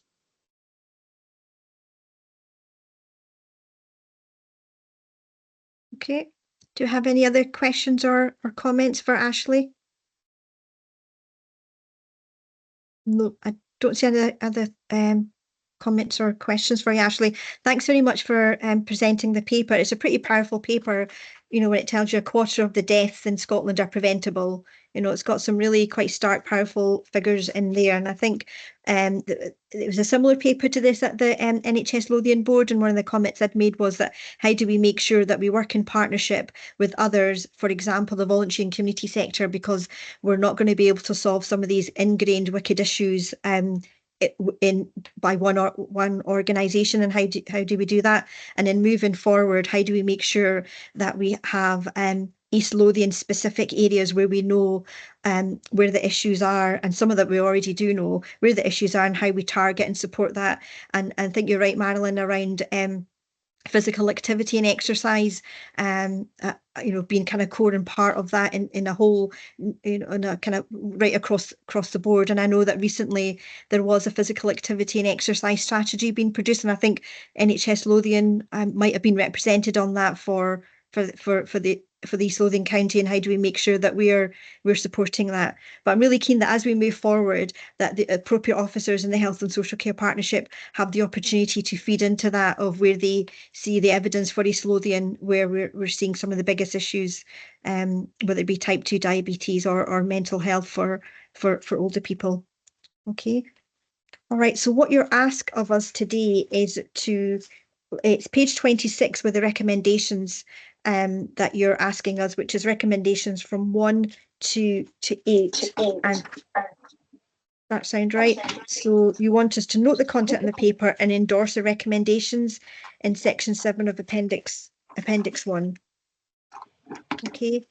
Okay. Do you have any other questions or comments for Ashley? No, I don't see any other comments or questions for you, Ashley. Thanks very much for presenting the paper. It's a pretty powerful paper, when it tells you a quarter of the deaths in Scotland are preventable. It's got some really quite stark, powerful figures in there. And I think it was a similar paper to this at the NHS Lothian board. And one of the comments I'd made was that how do we make sure that we work in partnership with others, for example, the voluntary and community sector, because we're not going to be able to solve some of these ingrained wicked issues by one organisation, and how do we do that? And then moving forward, how do we make sure that we have East Lothian specific areas where we know where the issues are, and some of that we already do know where the issues are, and how we target and support that. And I think you're right, Marilyn, around physical activity and exercise, being kind of core and part of that in a whole, in a kind of right across the board. And I know that recently there was a physical activity and exercise strategy being produced, and I think NHS Lothian might have been represented on that for the East Lothian County, and how do we make sure that we're supporting that. But I'm really keen that as we move forward, that the appropriate officers in the Health and Social Care Partnership have the opportunity to feed into that, of where they see the evidence for East Lothian, where we're seeing some of the biggest issues, whether it be type 2 diabetes or mental health for older people. Okay. All right. So what you're asked of us today is it's page 26 with the recommendations that you're asking us, which is recommendations from 1 to 8. And that sound right? So you want us to note the content in the paper and endorse the recommendations in section 7 of Appendix 1. Okay.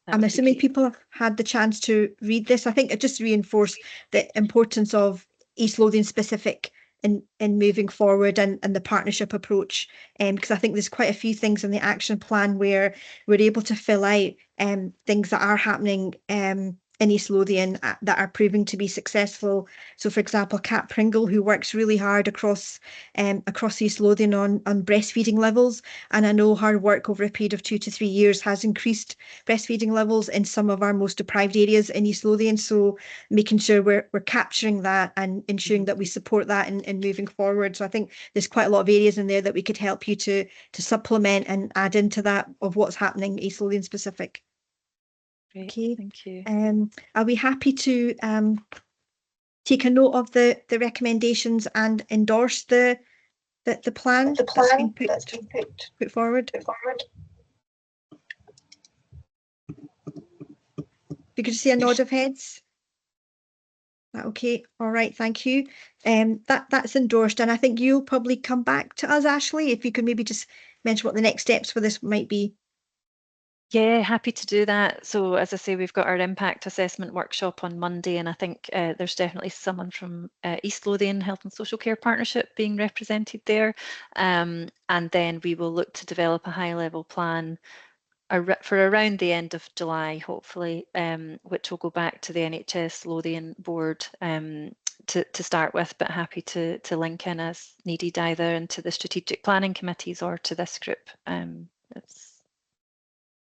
I'm assuming people have had the chance to read this. I think it just reinforced the importance of East Lothian specific in moving forward and the partnership approach, because I think there's quite a few things in the action plan where we're able to fill out things that are happening in East Lothian that are proving to be successful. So, for example, Kat Pringle, who works really hard across East Lothian on breastfeeding levels, and I know her work over a period of 2 to 3 years has increased breastfeeding levels in some of our most deprived areas in East Lothian. So, making sure we're capturing that and ensuring that we support that in moving forward. So, I think there's quite a lot of areas in there that we could help you to supplement and add into that of what's happening East Lothian specific. Great, okay, thank you. Are we happy to take a note of the recommendations and endorse the plan that's been put forward? We could see a nod of heads. Okay, all right, thank you. That's endorsed, and I think you'll probably come back to us, Ashley, if you could maybe just mention what the next steps for this might be. Yeah, happy to do that. So as I say, we've got our impact assessment workshop on Monday, and I think there's definitely someone from East Lothian Health and Social Care Partnership being represented there. And then we will look to develop a high-level plan for around the end of July, hopefully, which will go back to the NHS Lothian board to start with, but happy to link in as needed either into the strategic planning committees or to this group.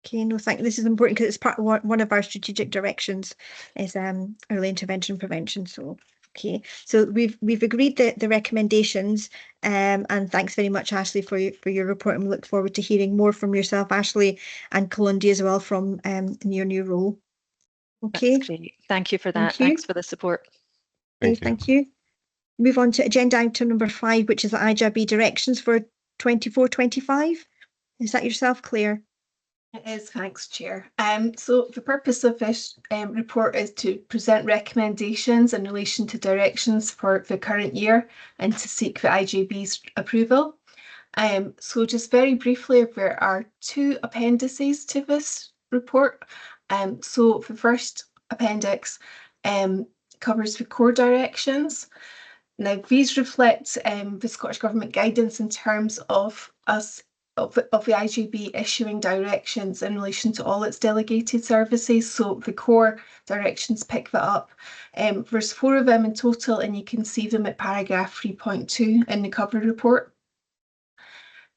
Okay, no, thank you. This is important because it's part of one of our strategic directions is early intervention prevention. So, okay, so we've agreed the recommendations, and thanks very much, Ashley, for your report. And we look forward to hearing more from yourself, Ashley, and Columbia as well from in your new role. Okay, that's great. Thank you for that. Thank you. Thanks for the support. Okay, thank you. Move on to agenda item number 5, which is the IJB Directions for 24-25. Is that yourself, Claire? It is, thanks, Chair. So the purpose of this report is to present recommendations in relation to directions for the current year and to seek the IJB's approval. So just very briefly, there are 2 appendices to this report. So the first appendix covers the core directions. Now, these reflect the Scottish Government guidance in terms of the IJB issuing directions in relation to all its delegated services. So the core directions pick that up. There's 4 of them in total, and you can see them at paragraph 3.2 in the cover report.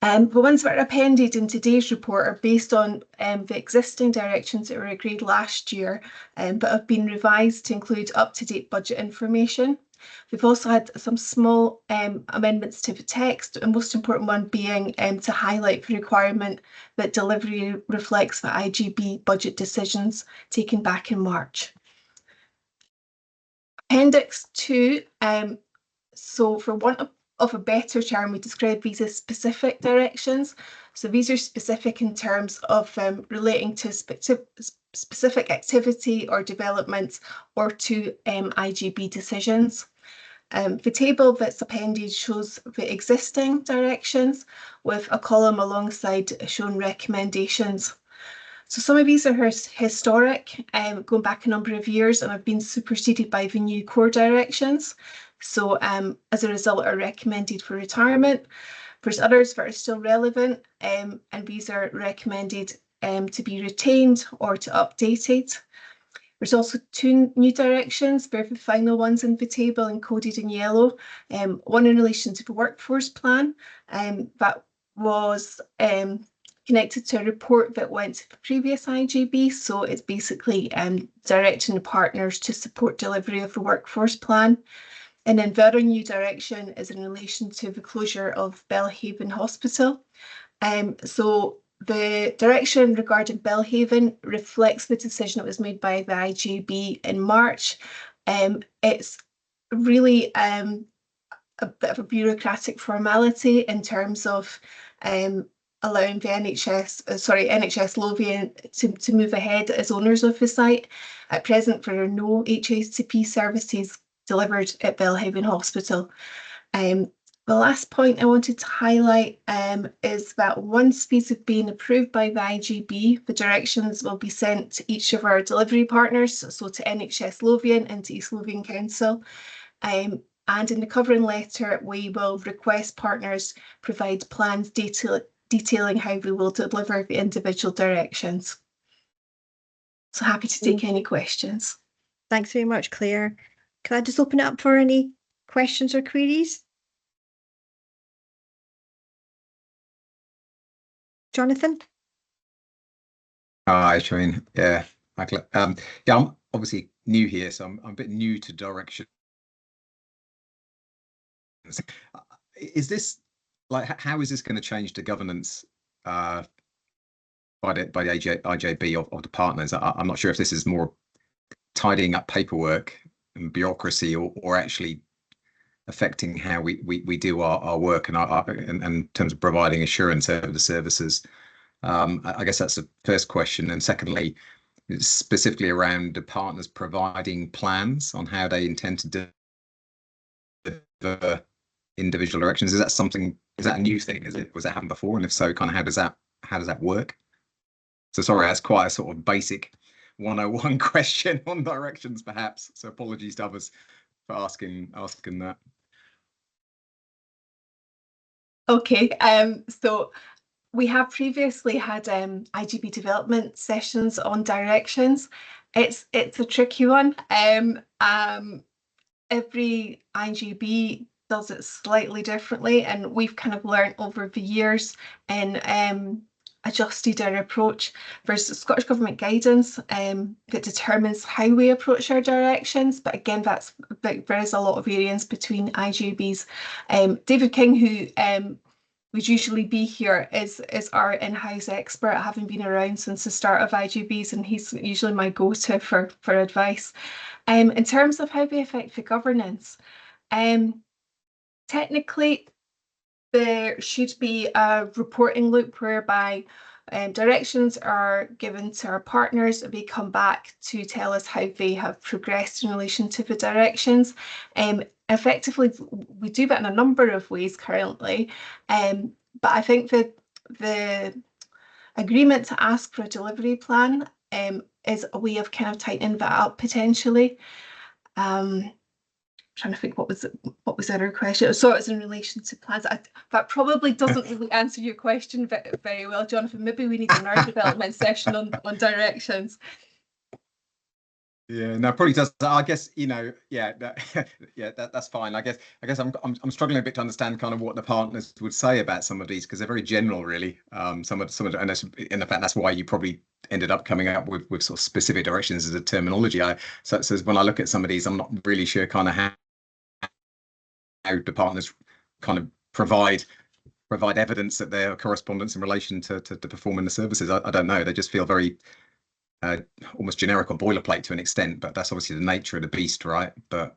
The ones that are appended in today's report are based on the existing directions that were agreed last year, but have been revised to include up-to-date budget information. We've also had some small amendments to the text, the most important one being to highlight the requirement that delivery reflects the IJB budget decisions taken back in March. Appendix 2, so for want of a better term, we describe these as specific directions. So these are specific in terms of relating to specific activity or developments or to IJB decisions. The table that's appended shows the existing directions with a column alongside showing recommendations. So some of these are historic, going back a number of years, and have been superseded by the new core directions. So as a result are recommended for retirement. There's others that are still relevant, and these are recommended to be retained or to updated. There's also 2 new directions. They're the final ones in the table encoded in yellow. One in relation to the workforce plan that was connected to a report that went to the previous IJB. So it's basically directing the partners to support delivery of the workforce plan. And then the other new direction is in relation to the closure of Belhaven Hospital. So the direction regarding Belhaven reflects the decision that was made by the IJB in March. It's really a bit of a bureaucratic formality in terms of allowing the NHS Lothian to move ahead as owners of the site. At present, there are no HACP services delivered at Belhaven Hospital. The last point I wanted to highlight is that once these have been approved by the IJB, the directions will be sent to each of our delivery partners, so to NHS Lothian and to East Lothian Council. And in the covering letter, we will request partners provide plans detailing how we will deliver the individual directions. So happy to take any questions. Thanks very much, Claire. Can I just open it up for any questions or queries? Jonathan? Hi, Shireen. Yeah, yeah, I'm obviously new here, so I'm a bit new to direction. Is this like how is this going to change the governance by the IJB of the partners? I'm not sure if this is more tidying up paperwork and bureaucracy or actually affecting how we do our work and in terms of providing assurance over the services. I guess that's the first question. And secondly, specifically around the partners providing plans on how they intend to deliver individual directions. Is that a new thing? Was that happened before? And if so, kind of how does that work? So sorry, that's quite a sort of basic 101 question on directions, perhaps. So apologies to others for asking that. Okay, so we have previously had IJB development sessions on directions. It's a tricky one. Every IJB does it slightly differently, and we've kind of learned over the years and adjusted our approach. There's Scottish Government guidance that determines how we approach our directions, but again, there is a lot of variance between IJBs. David King, who would usually be here, is our in-house expert, having been around since the start of IJBs, and he's usually my go-to for advice. In terms of how they affect the governance, technically there should be a reporting loop whereby directions are given to our partners, and they come back to tell us how they have progressed in relation to the directions. Effectively, we do that in a number of ways currently, but I think that the agreement to ask for a delivery plan is a way of kind of tightening that up potentially. Trying to think what was the other question. So it's in relation to plans. That probably doesn't really answer your question very well, Jonathan. Maybe we need another development session on directions. Yeah, no, probably does. I guess, you know, yeah, that's fine. I guess I'm struggling a bit to understand kind of what the partners would say about some of these, because they're very general, really. Some of, and that's, in fact, that's why you probably ended up coming up with sort of specific directions as a terminology. So when I look at some of these, I'm not really sure kind of how the partners kind of provide evidence that their correspondence in relation to performing the services. I don't know. They just feel very almost generic or boilerplate to an extent, but that's obviously the nature of the beast, right? But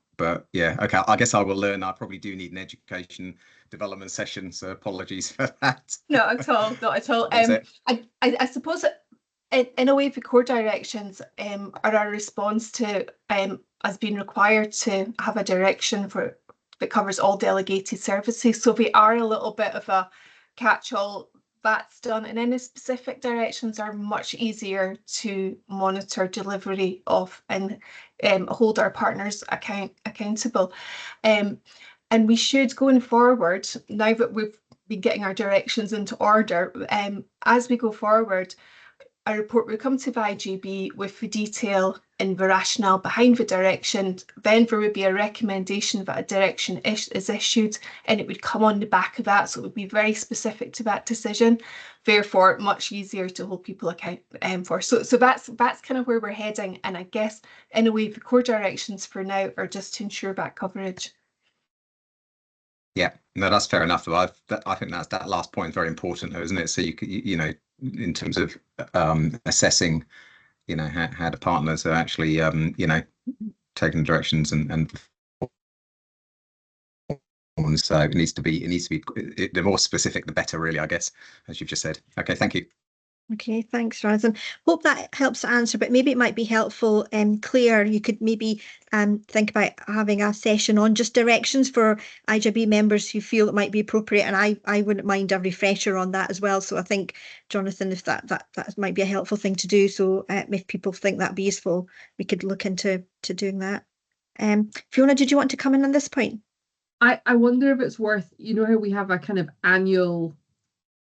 yeah, okay, I guess I will learn. I probably do need an education development session, so apologies for that. Not at all, not at all. I suppose in a way the core directions are our response to us being required to have a direction that covers all delegated services. So we are a little bit of a catch-all. That's done, and any specific directions are much easier to monitor delivery of and hold our partners accountable. And we should, going forward, now that we've been getting our directions into order, as we go forward, a report will come to the IJB with the detail and the rationale behind the direction. Then there would be a recommendation that a direction is issued, and it would come on the back of that. So it would be very specific to that decision, therefore much easier to hold people account for. So that's kind of where we're heading. And I guess in a way the core directions for now are just to ensure that coverage. Yeah, no, that's fair enough. I think that last point is very important, though, isn't it? So you know, in terms of assessing, you know, how the partners are actually, you know, taking directions and so it needs to be the more specific, the better, really, I guess, as you've just said. Okay, thank you. Okay, thanks, Razan. Hope that helps to answer, but maybe it might be helpful, Claire, you could maybe think about having a session on just directions for IJB members who feel it might be appropriate, and I wouldn't mind a refresher on that as well. So I think, Jonathan, if that might be a helpful thing to do, so if people think that'd be useful, we could look into doing that. Fiona, did you want to come in on this point? I wonder if it's worth, you know how we have a kind of annual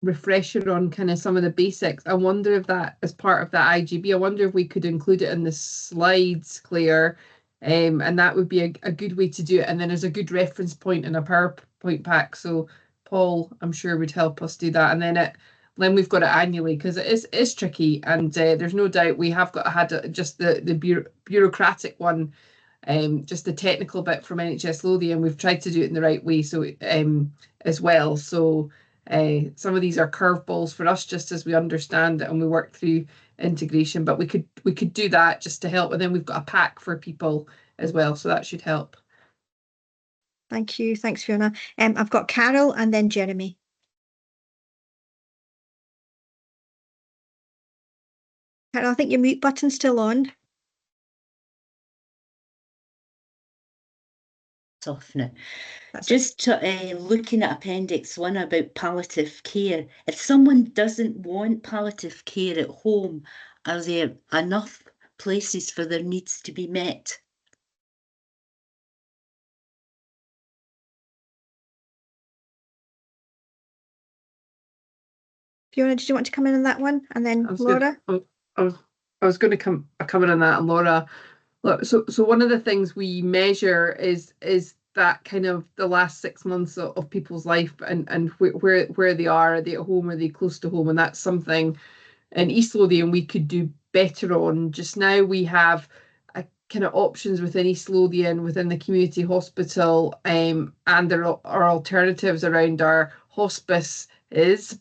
refresher on kind of some of the basics. I wonder if that as part of that IJB, I wonder if we could include it in the slides, Claire, and that would be a good way to do it. And then there's a good reference point in a PowerPoint pack. So Paul, I'm sure, would help us do that. And then we've got it annually, because it is tricky, and there's no doubt we have had just the bureaucratic one, just the technical bit from NHS Lothian. We've tried to do it in the right way, so as well. So some of these are curveballs for us, just as we understand it and we work through integration. But we could do that just to help, and then we've got a pack for people as well, so that should help. Thank you, thanks, Fiona. I've got Carol and then Jeremy. Carol, I think your mute button's still on. off now. That's Just looking at Appendix 1 about palliative care. If someone doesn't want palliative care at home, are there enough places for their needs to be met? Fiona, did you want to come in on that one? And then Laura? I was going to come in on that, and Laura. Look, so one of the things we measure is that kind of the last 6 months of people's life and where they are they at home, are they close to home, and that's something in East Lothian we could do better on. Just now we have a kind of options within East Lothian, within the community hospital, and there are alternatives around our hospice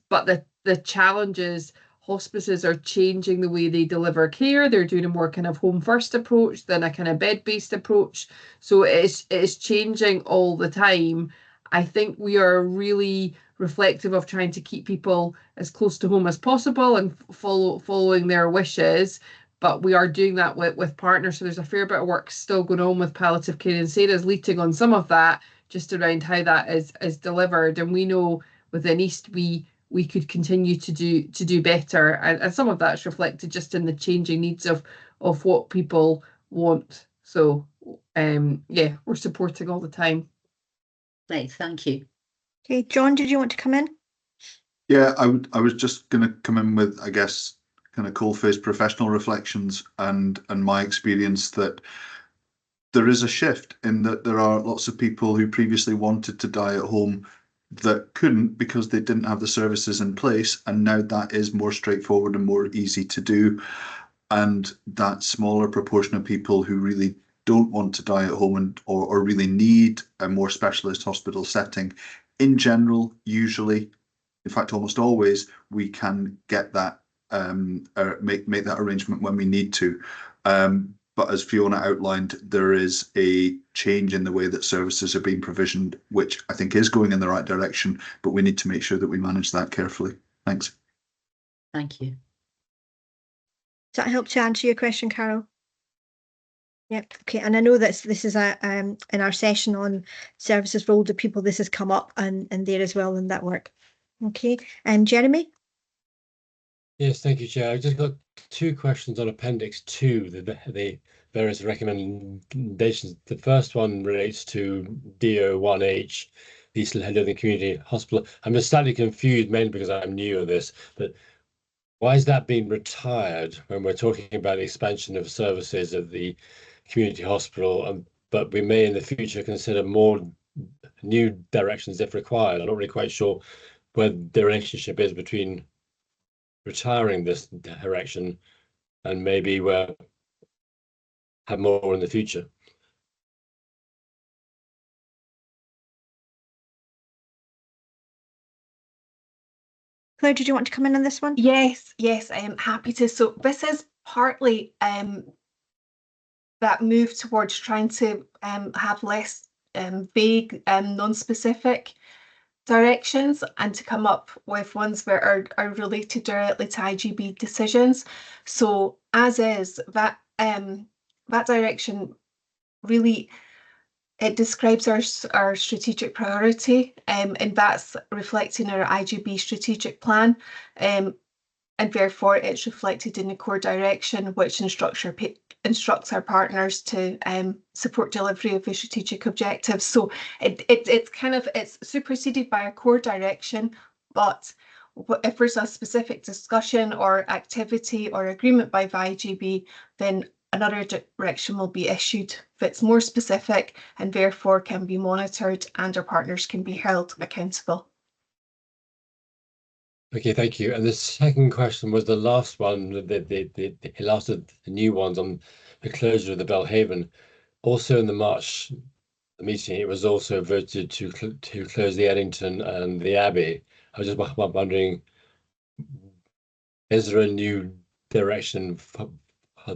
but the challenges. Hospices are changing the way they deliver care. They're doing a more kind of home first approach than a kind of bed-based approach. So it's changing all the time. I think we are really reflective of trying to keep people as close to home as possible and following their wishes. But we are doing that with partners. So there's a fair bit of work still going on with palliative care, and Sarah's leading on some of that, just around how that is delivered. And we know within East we could continue to do better, and some of that's reflected just in the changing needs of what people want. So yeah, we're supporting all the time. Right, thank you. Okay, John, did you want to come in? Yeah, I was just going to come in with, I guess, kind of cold-faced professional reflections and my experience that there is a shift in that there are lots of people who previously wanted to die at home that couldn't because they didn't have the services in place, and now that is more straightforward and more easy to do. And that smaller proportion of people who really don't want to die at home or really need a more specialist hospital setting, in general, usually, in fact almost always, we can get that or make that arrangement when we need to. But as Fiona outlined, there is a change in the way that services are being provisioned, which I think is going in the right direction, but we need to make sure that we manage that carefully. Thanks. Thank you. Does that help to answer your question, Carol? Yep. Okay. And I know that this is in our session on services for older people, this has come up and there as well in that work. Okay. And Jeremy? Yes, thank you, Chair. I've just got 2 questions on Appendix 2, the various recommendations. The first one relates to DO1H, the East Lothian Community Hospital. I'm just slightly confused, mainly because I'm new at this, but why is that being retired when we're talking about the expansion of services of the community hospital, but we may in the future consider more new directions if required? I'm not really quite sure where the relationship is between retiring this direction and maybe we'll have more in the future. Claire, did you want to come in on this one? Yes, I am happy to. So this is partly that move towards trying to have less vague and non-specific directions and to come up with ones that are related directly to IJB decisions. So as is, that direction really, it describes our strategic priority, and that's reflected in our IJB strategic plan, and therefore it's reflected in the core direction, which instructs our partners to support delivery of the strategic objectives. So it's superseded by a core direction, but if there's a specific discussion or activity or agreement by the IJB, then another direction will be issued that's more specific and therefore can be monitored and our partners can be held accountable. Okay, thank you. And the second question was the last one, the last of the new ones on the closure of the Belhaven. Also in the March meeting, it was also voted to close the Eddington and the Abbey. I was just wondering, is there a new direction for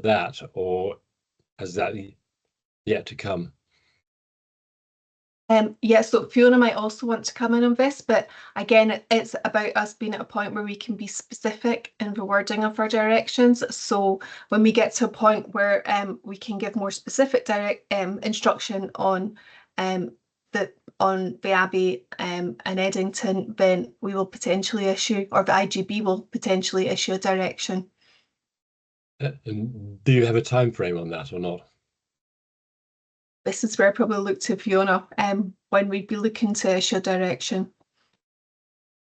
that, or has that yet to come? Yes, so Fiona might also want to come in on this, but again, it's about us being at a point where we can be specific in the wording of our directions. So when we get to a point where we can give more specific direct instruction on that on the Abbey and Eddington, then we will potentially issue, or the IJB will potentially issue a direction. And do you have a time frame on that or not? This is where I probably look to Fiona when we'd be looking to issue a direction.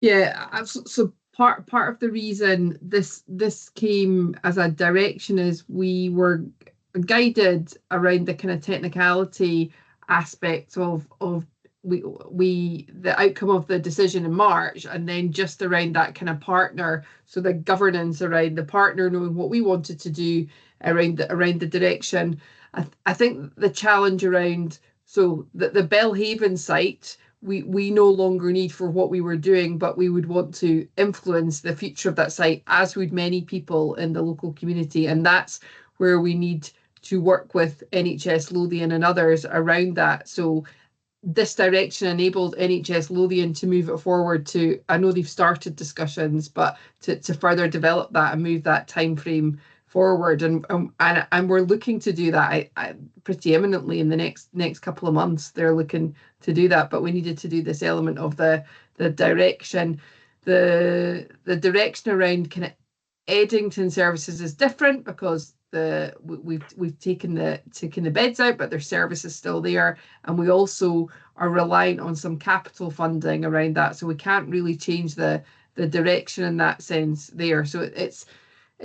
Yeah, so part of the reason this came as a direction is we were guided around the kind of technicality aspects of the outcome of the decision in March, and then just around that kind of partner, so the governance around the partner, knowing what we wanted to do around the direction. I think the challenge around, so the Belhaven site, we no longer need for what we were doing, but we would want to influence the future of that site, as would many people in the local community. And that's where we need to work with NHS Lothian and others around that. So this direction enabled NHS Lothian to move it forward to, I know they've started discussions, but to further develop that and move that time frame forward, and we're looking to do that pretty imminently in the next couple of months. They're looking to do that, but we needed to do this element of the direction. The direction around kind of Eddington services is different because we've taken the beds out, but their service is still there, and we also are reliant on some capital funding around that, so we can't really change the direction in that sense there. So it's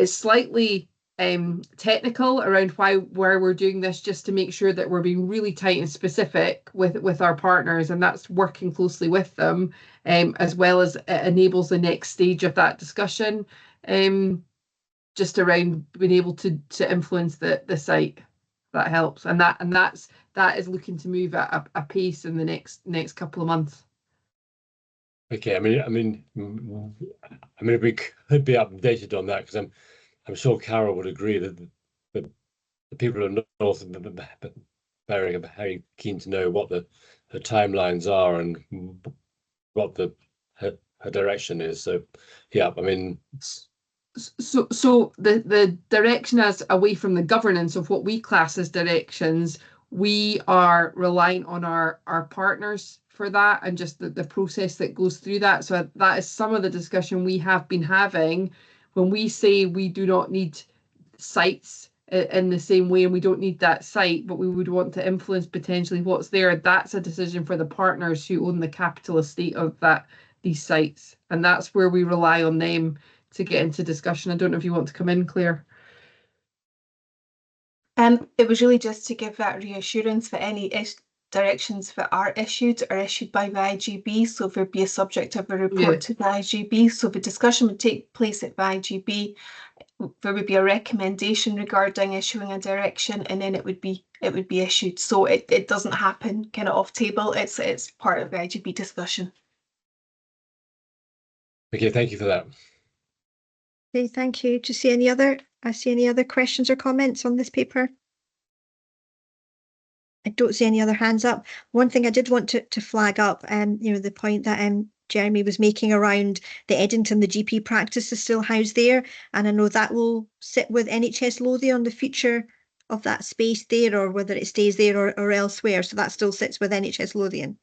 slightly technical around why we're doing this, just to make sure that we're being really tight and specific with our partners, and that's working closely with them, as well as it enables the next stage of that discussion, just around being able to influence the site. That helps, and that is looking to move at a pace in the next couple of months. Okay, I mean, we could be updated on that, because I'm sure Carol would agree that the people of North are very keen to know what the timelines are and what her direction is. So yeah, I mean. So the direction as away from the governance of what we class as directions, we are relying on our partners for that, and just the process that goes through that. So that is some of the discussion we have been having when we say we do not need sites in the same way, and we don't need that site, but we would want to influence potentially what's there. That's a decision for the partners who own the capital estate of these sites, and that's where we rely on them to get into discussion. I don't know if you want to come in, Claire. It was really just to give that reassurance that any directions that are issued by the IJB, so there'd be a subject of a report to the IJB. So the discussion would take place at the IJB. There would be a recommendation regarding issuing a direction, and then it would be issued. So it doesn't happen kind of off table. It's part of the IJB discussion. Okay, thank you for that. Okay, thank you. Do you see any other? I see any other questions or comments on this paper? I don't see any other hands up. One thing I did want to flag up, the point that Jeremy was making around the Eddington, the GP practice is still housed there, and I know that will sit with NHS Lothian on the future of that space there, or whether it stays there or elsewhere. So that still sits with NHS Lothian.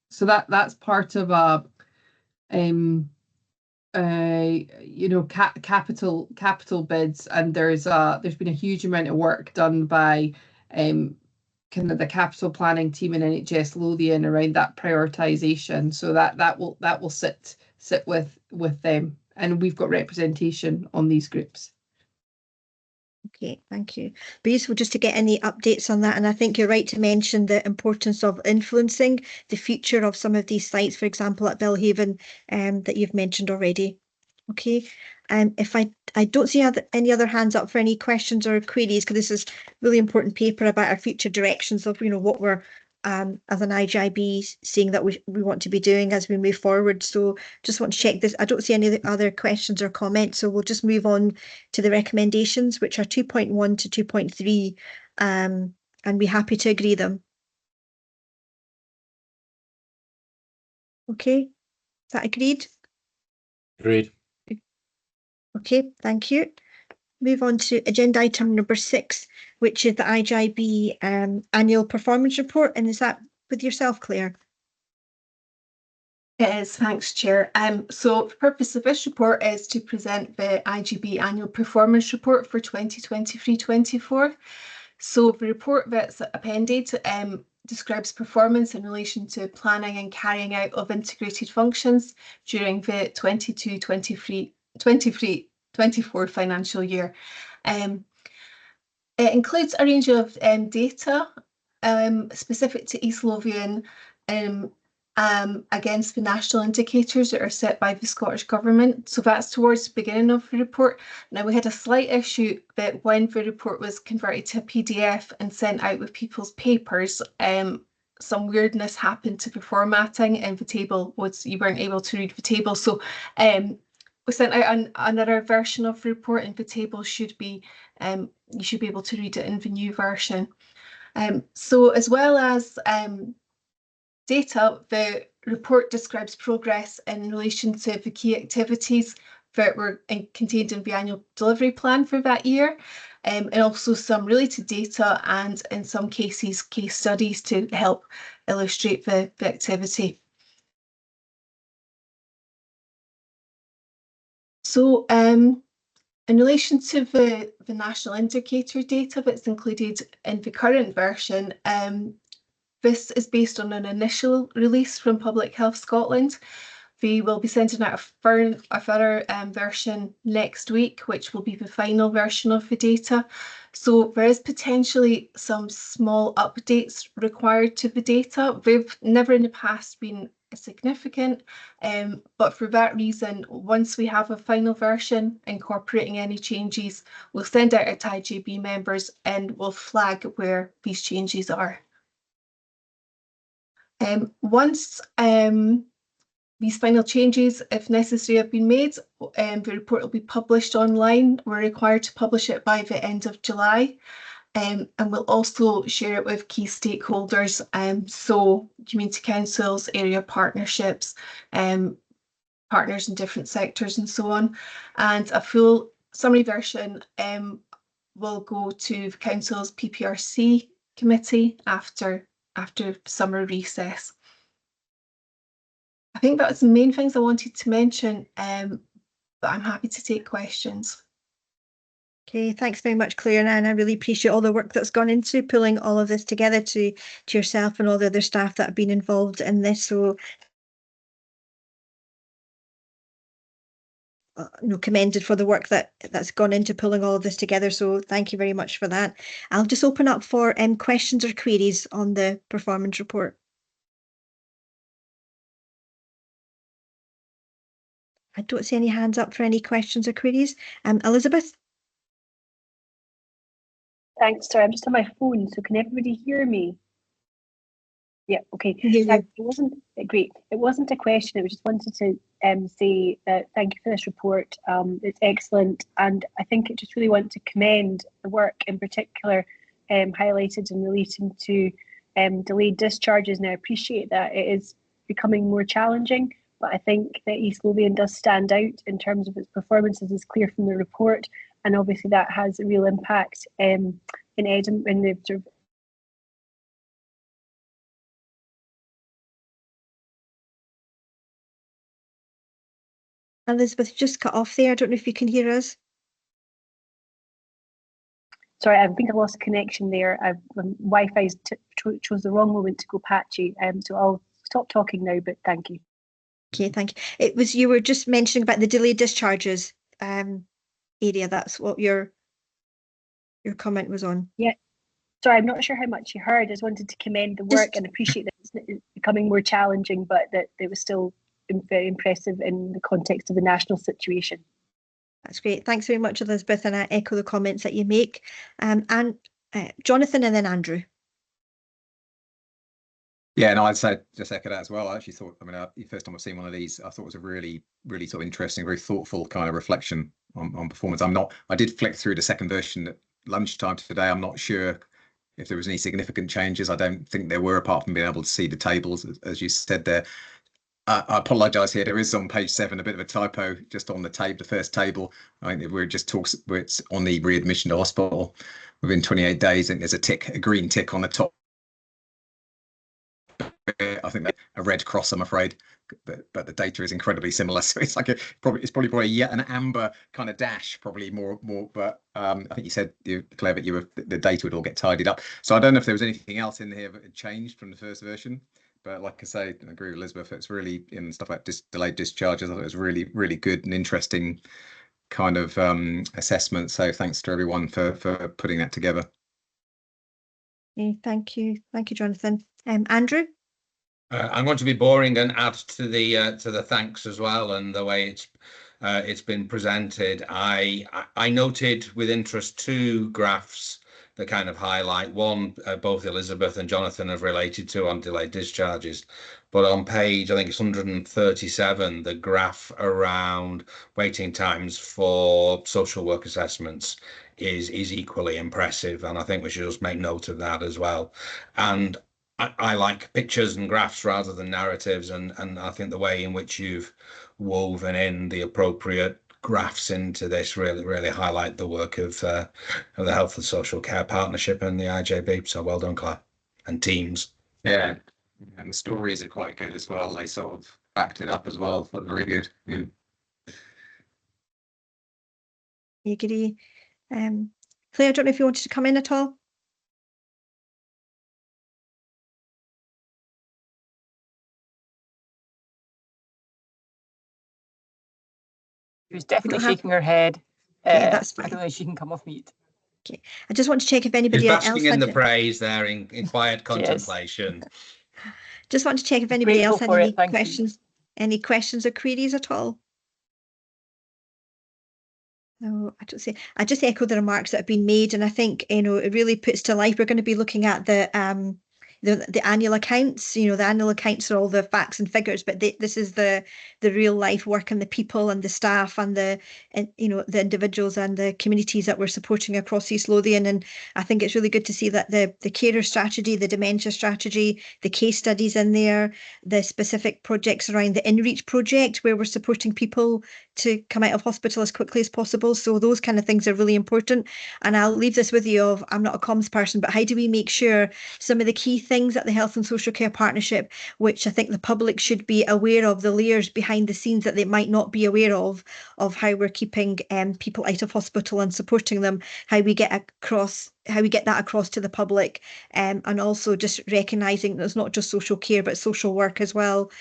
So that's part of a capital bids, and there's been a huge amount of work done by kind of the capital planning team in NHS Lothian around that prioritization. So that will sit with them, and we've got representation on these groups. Okay, thank you. Be useful just to get any updates on that. And I think you're right to mention the importance of influencing the future of some of these sites, for example, at Belhaven, that you've mentioned already. Okay, if I don't see any other hands up for any questions or queries, because this is really important paper about our future directions of what we're as an IJB saying that we want to be doing as we move forward. So just want to check this. I don't see any other questions or comments, so we'll just move on to the recommendations, which are 2.1 to 2.3, and we're happy to agree them. Okay, is that agreed? Agreed. Okay, thank you. move on to agenda item number 6, which is the IJB annual performance report. And is that with yourself, Claire? It is, thanks, Chair. So the purpose of this report is to present the IJB annual performance report for 2023-24. So the report that's appended describes performance in relation to planning and carrying out of integrated functions during the 22-24 financial year. It includes a range of data specific to East Lothian against the national indicators that are set by the Scottish Government. So that's towards the beginning of the report. Now, we had a slight issue that when the report was converted to a PDF and sent out with people's papers, some weirdness happened to the formatting, and the table was, you weren't able to read the table. So we sent out another version of the report, and the table should be, you should be able to read it in the new version. So as well as data, the report describes progress in relation to the key activities that were contained in the annual delivery plan for that year, and also some related data and, in some cases, case studies to help illustrate the activity. So in relation to the national indicator data that's included in the current version, this is based on an initial release from Public Health Scotland. We will be sending out a further version next week, which will be the final version of the data. So there is potentially some small updates required to the data. They've never in the past been significant, but for that reason, once we have a final version incorporating any changes, we'll send out it to IJB members and we'll flag where these changes are. Once these final changes, if necessary, have been made, the report will be published online. We're required to publish it by the end of July, and we'll also share it with key stakeholders, so community councils, area partnerships, partners in different sectors and so on. And a full summary version will go to the Council's PPRC committee after summer recess. I think that's the main things I wanted to mention, but I'm happy to take questions. Okay, thanks very much, Claire, and I really appreciate all the work that's gone into pulling all of this together, to yourself and all the other staff that have been involved in this. So commended for the work that's gone into pulling all of this together. So thank you very much for that. I'll just open up for questions or queries on the performance report. I don't see any hands up for any questions or queries. Elizabeth? Thanks. Sorry, I'm just on my phone, so can everybody hear me? Yeah, okay. It wasn't great. It wasn't a question. I just wanted to say that thank you for this report. It's excellent, and I think I just really want to commend the work in particular highlighted in relation to delayed discharges. And I appreciate that it is becoming more challenging, but I think that East Lothian does stand out in terms of its performance, as is clear from the report, and obviously that has a real impact in Edinburgh, in the sort of Elizabeth, just cut off there. I don't know if you can hear us. Sorry, I think I lost connection there. Wi-Fi chose the wrong moment to go patchy, so I'll stop talking now, but thank you. Okay, thank you. It was, you were just mentioning about the delayed discharges area. That's what your comment was on. Yeah. Sorry, I'm not sure how much you heard. I just wanted to commend the work and appreciate that it's becoming more challenging, but that it was still very impressive in the context of the national situation. That's great. Thanks very much, Elizabeth, and I echo the comments that you make. And Jonathan, and then Andrew. Yeah, no, I'd say just echo that as well. I actually thought, I mean, the first time I've seen one of these, I thought it was a really, really sort of interesting, very thoughtful kind of reflection on performance. I did flick through the second version at lunchtime today. I'm not sure if there was any significant changes. I don't think there were, apart from being able to see the tables, as you said there. I apologise here. There is on page 7 a bit of a typo just on the table, the first table. I think we're just talking. It's on the readmission to hospital within 28 days. And there's a tick, a green tick on the top. I think that's a red cross, I'm afraid, but the data is incredibly similar. So it's like probably an amber kind of dash, probably more. But I think you said, Claire, that the data would all get tidied up. So I don't know if there was anything else in here that had changed from the first version. But like I say, I agree with Elizabeth. It's really in stuff like delayed discharges. I thought it was really, really good and interesting kind of assessment. So thanks to everyone for putting that together. Okay, thank you, Jonathan. Andrew. I'm going to be boring and add to the thanks as well, and the way it's been presented. I noted with interest 2 graphs that kind of highlight one, both Elizabeth and Jonathan have related to on delayed discharges, but on page, I think it's 137, the graph around waiting times for social work assessments is equally impressive, and I think we should just make note of that as well. And I like pictures and graphs rather than narratives, and I think the way in which you've woven in the appropriate graphs into this really highlight the work of the Health and Social Care Partnership and the IJB. So well done, Claire, and teams. Yeah, and the stories are quite good as well. They sort of backed it up as well. But very good. Yeah. I agree. Claire, I don't know if you wanted to come in at all. She was definitely shaking her head. Okay, that's fine. I don't know if she can come off mute. Okay, I just want to check if anybody else basking in the praise there in quiet contemplation. Just want to check if anybody else had any questions, you. any questions or queries at all. No, I don't see. I just echo the remarks that have been made, and I think it really puts to life. We're going to be looking at the annual accounts. The annual accounts are all the facts and figures, but this is the real life work and the people and the staff and the individuals and the communities that we're supporting across East Lothian. And I think it's really good to see that the carer strategy, the dementia strategy, the case studies in there, the specific projects around the InReach project where we're supporting people to come out of hospital as quickly as possible. So those kind of things are really important. And I'll leave this with you of, I'm not a comms person, but how do we make sure some of the key things at the Health and Social Care Partnership, which I think the public should be aware of, the layers behind the scenes that they might not be aware of how we're keeping people out of hospital and supporting them, how we get that across to the public, and also just recognising that it's not just social care but social work as well.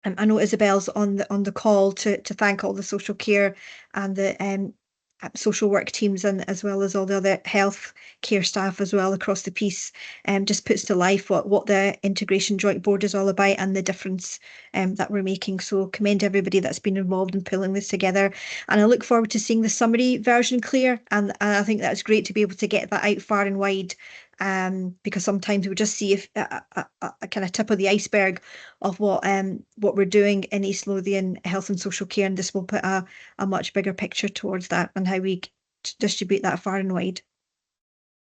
I know Isabel's on the call to thank all the social care and the social work teams, and as well as all the other health care staff as well across the piece. Just puts to life what the Integration Joint Board is all about and the difference that we're making. So commend everybody that's been involved in pulling this together, and I look forward to seeing the summary version, Claire, and I think that's great to be able to get that out far and wide. Because sometimes we just see if a kind of tip of the iceberg of what we're doing in East Lothian Health and Social Care, and this will put a much bigger picture towards that and how we distribute that far and wide.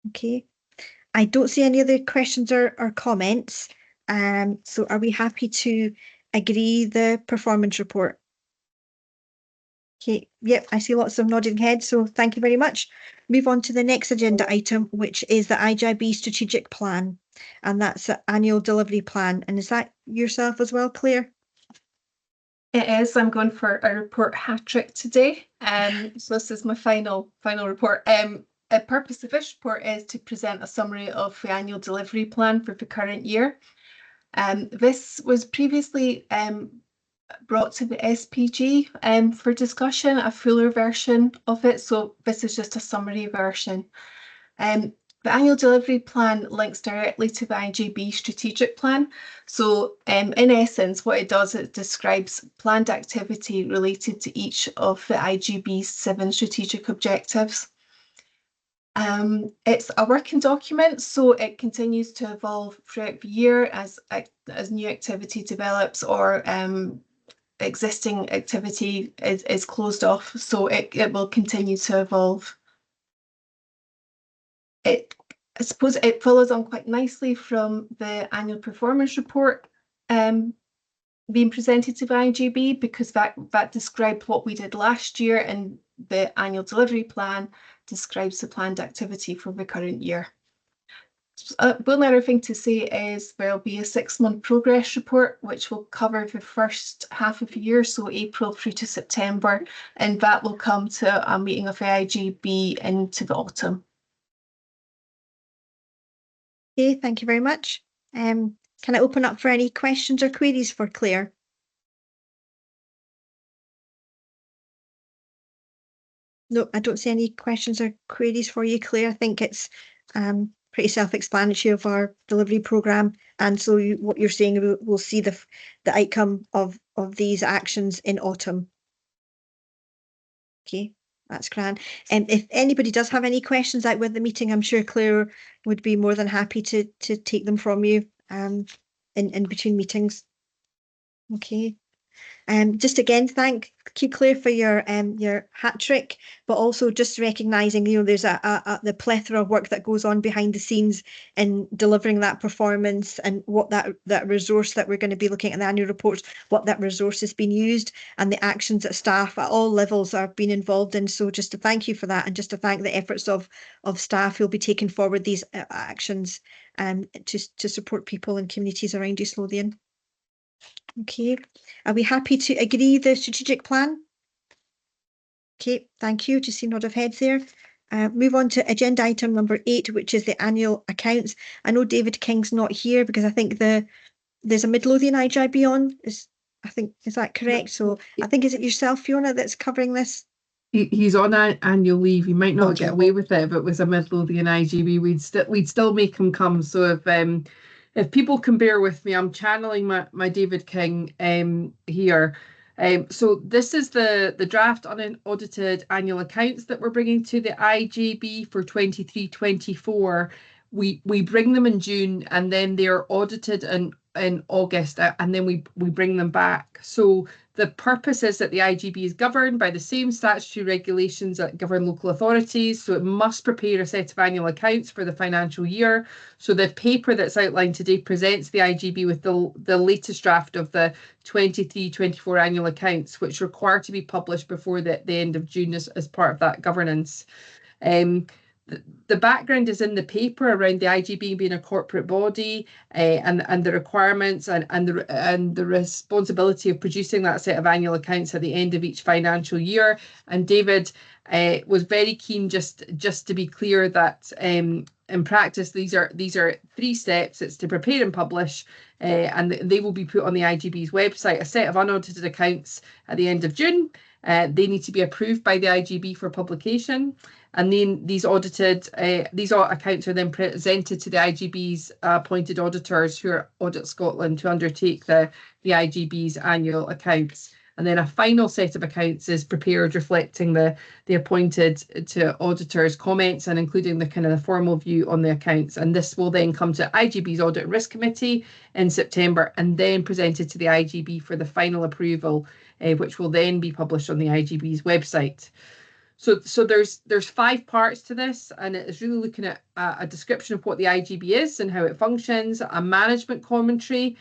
Okay, I don't see any other questions or comments. So are we happy to agree the performance report? Okay, yep, I see lots of nodding heads, so thank you very much. Move on to the next agenda item, which is the IJB strategic plan, and that's the annual delivery plan. And is that yourself as well, Claire? It is. I'm going for a report hat trick today. So this is my final report. The purpose of this report is to present a summary of the annual delivery plan for the current year. This was previously brought to the SPG for discussion, a fuller version of it. So this is just a summary version. The annual delivery plan links directly to the IJB strategic plan. So in essence, what it does, it describes planned activity related to each of the IJB's 7 strategic objectives. It's a working document, so it continues to evolve throughout the year as new activity develops or existing activity is closed off, so it will continue to evolve. I suppose it follows on quite nicely from the annual performance report being presented to the IJB, because that described what we did last year, and the annual delivery plan describes the planned activity for the current year. One other thing to say is there'll be a 6-month progress report which will cover the first half of the year, so April through to September, and that will come to a meeting of the IJB into the autumn. Okay, thank you very much. Can I open up for any questions or queries for Claire? No, I don't see any questions or queries for you, Claire. I think it's pretty self-explanatory of our delivery programme, and so what you're saying, we'll see the outcome of these actions in autumn. Okay, that's grand. And if anybody does have any questions out with the meeting, I'm sure Claire would be more than happy to take them from you in between meetings. Okay. Just again, thank you, Claire, for your hat trick, but also just recognising, you know, there's the plethora of work that goes on behind the scenes in delivering that performance, and what that resource that we're going to be looking at in the annual reports, what that resource has been used, and the actions that staff at all levels are being involved in. So just to thank you for that, and just to thank the efforts of staff who'll be taking forward these actions to support people and communities around East Lothian. Okay, are we happy to agree the strategic plan? Okay, thank you. Just see a nod of heads there. Move on to agenda item number 8, which is the annual accounts. I know David King's not here because I think there's a Mid Lothian IJB on. Is that correct? So I think, is it yourself, Fiona, that's covering this? He's on annual leave. He might not get away with it, but with a Mid Lothian IJB, we'd still make him come. So if people can bear with me, I'm channeling my David King here. So this is the draft unaudited annual accounts that we're bringing to the IJB for 23-24. We bring them in June, and then they're audited in August, and then we bring them back. So the purpose is that the IJB is governed by the same statutory regulations that govern local authorities, so it must prepare a set of annual accounts for the financial year. So the paper that's outlined today presents the IJB with the latest draft of the 23-24 annual accounts, which require to be published before the end of June as part of that governance. The background is in the paper around the IJB being a corporate body, and the requirements and the responsibility of producing that set of annual accounts at the end of each financial year. And David was very keen just to be clear that in practice these are 3 steps. It's to prepare and publish, and they will be put on the IJB's website, a set of unaudited accounts at the end of June. They need to be approved by the IJB for publication. And then these accounts are then presented to the IJB's appointed auditors, who are Audit Scotland, to undertake the IJB's annual accounts. And then a final set of accounts is prepared, reflecting the appointed to auditors' comments and including the kind of the formal view on the accounts. And this will then come to IJB's Audit and Risk Committee in September, and then presented to the IJB for the final approval, which will then be published on the IJB's website. So there's 5 parts to this, and it is really looking at a description of what the IJB is and how it functions, a management commentary,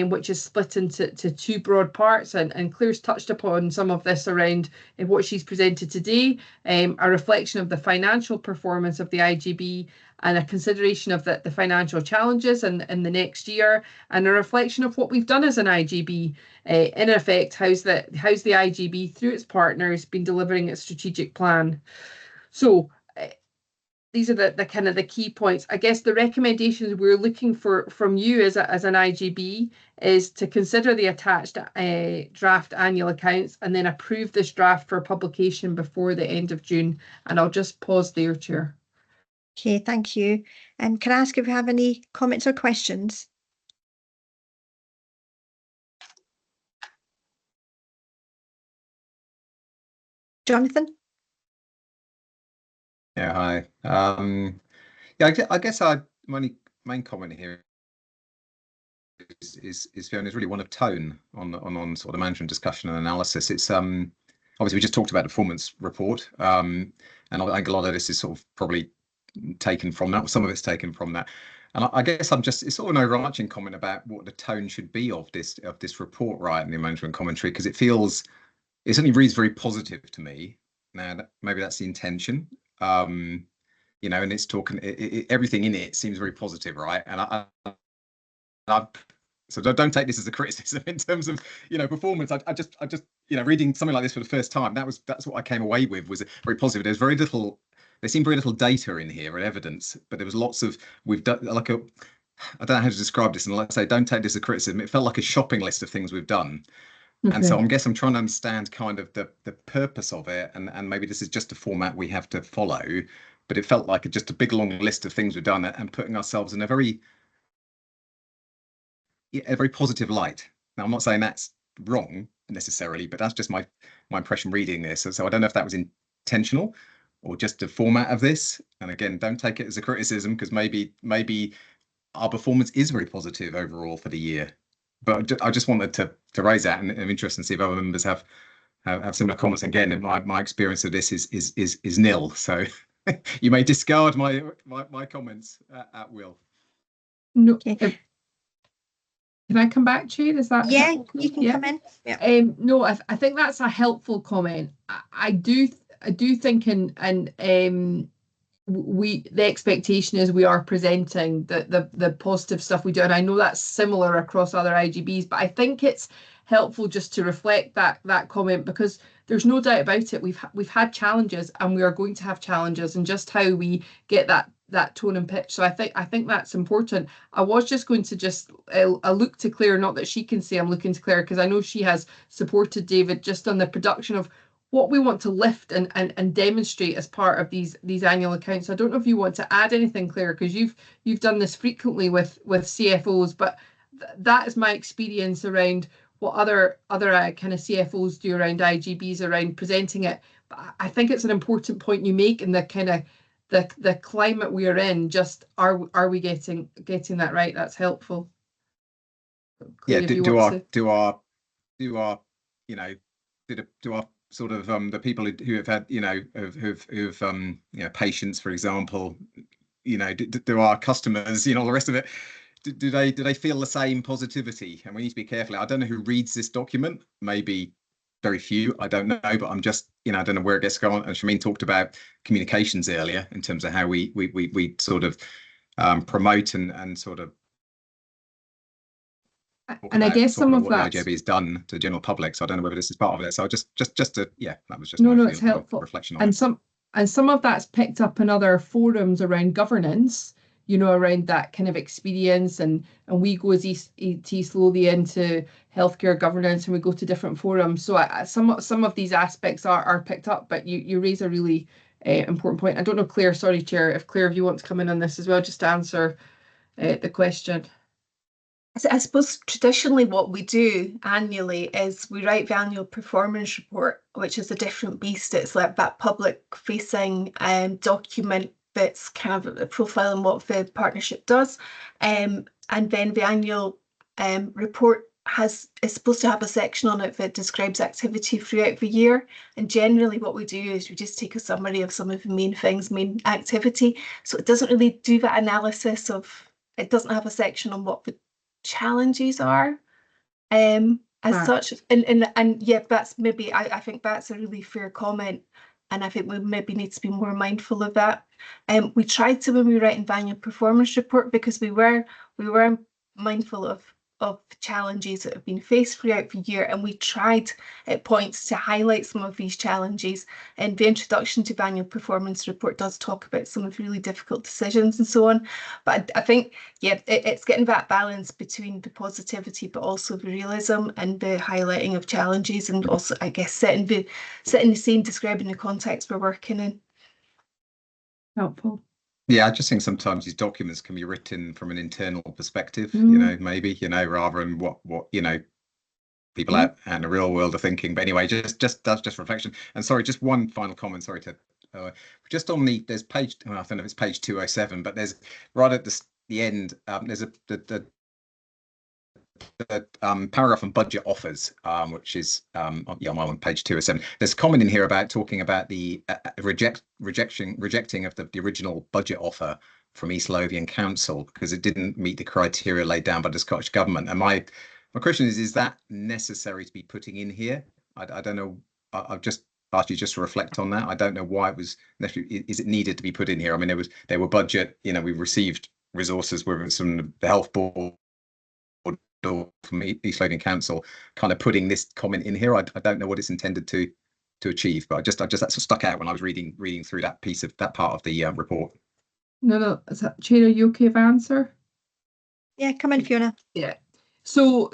which is split into 2 broad parts, and Claire's touched upon some of this around what she's presented today, a reflection of the financial performance of the IJB, and a consideration of the financial challenges in the next year, and a reflection of what we've done as an IJB. In effect, how's the IJB through its partners been delivering its strategic plan? So these are the kind of the key points. I guess the recommendations we're looking for from you as an IJB is to consider the attached draft annual accounts, and then approve this draft for publication before the end of June. And I'll just pause there, Chair. Okay, thank you. And can I ask if you have any comments or questions? Jonathan? Yeah, hi. I guess my main comment here is Fiona, is really one of tone on sort of management discussion and analysis. It's obviously we just talked about the performance report, and I think a lot of this is sort of probably taken from that, some of it's taken from that. And I guess it's sort of an overarching comment about what the tone should be of this report, right, in the management commentary, because it certainly reads very positive to me. Now, maybe that's the intention, you know, and it's talking, everything in it seems very positive, right? And so don't take this as a criticism in terms of, you know, performance. I just, you know, reading something like this for the first time, that's what I came away with, was very positive. There's very little. There seemed very little data in here and evidence, but there was lots of, we've done like I don't know how to describe this, and let's say, don't take this as a criticism. It felt like a shopping list of things we've done. Okay. And so I'm trying to understand kind of the purpose of it, and maybe this is just a format we have to follow, but it felt like just a big long list of things we've done and putting ourselves in a very positive light. Now, I'm not saying that's wrong necessarily, but that's just my impression reading this. So I don't know if that was intentional or just the format of this. And again, don't take it as a criticism, because maybe our performance is very positive overall for the year. But I just wanted to raise that, and I'm interested to see if other members have similar comments. Again, my experience of this is nil, so you may discard my comments at will. No. Can I come back to you? Is that you can come in. Yeah. No, I think that's a helpful comment. I do think, and the expectation is we are presenting the positive stuff we do, and I know that's similar across other IJBs, but I think it's helpful just to reflect that comment, because there's no doubt about it. We've had challenges, and we are going to have challenges, and just how we get that tone and pitch. So I think that's important. I was just going to look to Claire, not that she can say I'm looking to Claire, because I know she has supported David just on the production of what we want to lift and demonstrate as part of these annual accounts. I don't know if you want to add anything, Claire, because you've done this frequently with CFOs, but that is my experience around what other kind of CFOs do around IJBs, around presenting it. But I think it's an important point you make in the kind of the climate we are in. Just are we getting that right? That's helpful. Claire, yeah. Do our you know, do our sort of the people who have had, you know, who've you know, patients, for example, you know, do our customers, you know, all the rest of it, do they feel the same positivity? And we need to be careful. I don't know who reads this document, maybe very few, I don't know, but I'm just, you know, I don't know where it gets going. And Shameen talked about communications earlier in terms of how we sort of promote and sort of, and I guess some of that the IJB has done to the general public. So I don't know whether this is part of it. So just to, yeah, that was just no, it's helpful reflection on and it. Some of that's picked up in other forums around governance, you know, around that kind of experience, and we go as East Lothian into healthcare governance, and we go to different forums. So some of these aspects are picked up, but you raise a really important point. I don't know, Claire, sorry, Chair, if you want to come in on this as well, just to answer the question. I suppose traditionally what we do annually is we write the annual performance report, which is a different beast. It's like that public facing document that's kind of profiling what the partnership does. And then the annual report is supposed to have a section on it that describes activity throughout the year. And generally what we do is we just take a summary of some of the main things, main activity. So it doesn't really do that analysis of, it doesn't have a section on what the challenges are as such, and yeah, that's maybe I think that's a really fair comment, and I think we maybe need to be more mindful of that. We tried to, when we were writing the annual performance report, because we were mindful of challenges that have been faced throughout the year, and we tried at points to highlight some of these challenges. And the introduction to the annual performance report does talk about some of the really difficult decisions and so on. But I think, yeah, it's getting that balance between the positivity but also the realism and the highlighting of challenges, and also, I guess, setting the scene, describing the context we're working in. Helpful. Yeah, I just think sometimes these documents can be written from an internal perspective, you know, maybe, you know, rather than what you know, people out in the real world are thinking. But anyway, that's just reflection. And sorry, just one final comment. Sorry to just on there's page, I don't know if it's page 207, but there's right at the end, there's the paragraph on budget offers, which is I'm on page 207. There's a comment in here about talking about the rejecting of the original budget offer from East Lothian Council because it didn't meet the criteria laid down by the Scottish Government. And my question is that necessary to be putting in here? I don't know. I've just asked you just to reflect on that. I don't know why it was necessary. Is it needed to be put in here? I mean, there were budget, you know, we've received resources with some the health board from East Lothian Council kind of putting this comment in here. I don't know what it's intended to achieve, but I just that stuck out when I was reading through that piece of that part of the report. No, Chair, are you okay to answer? Yeah, come in, Fiona. Yeah. So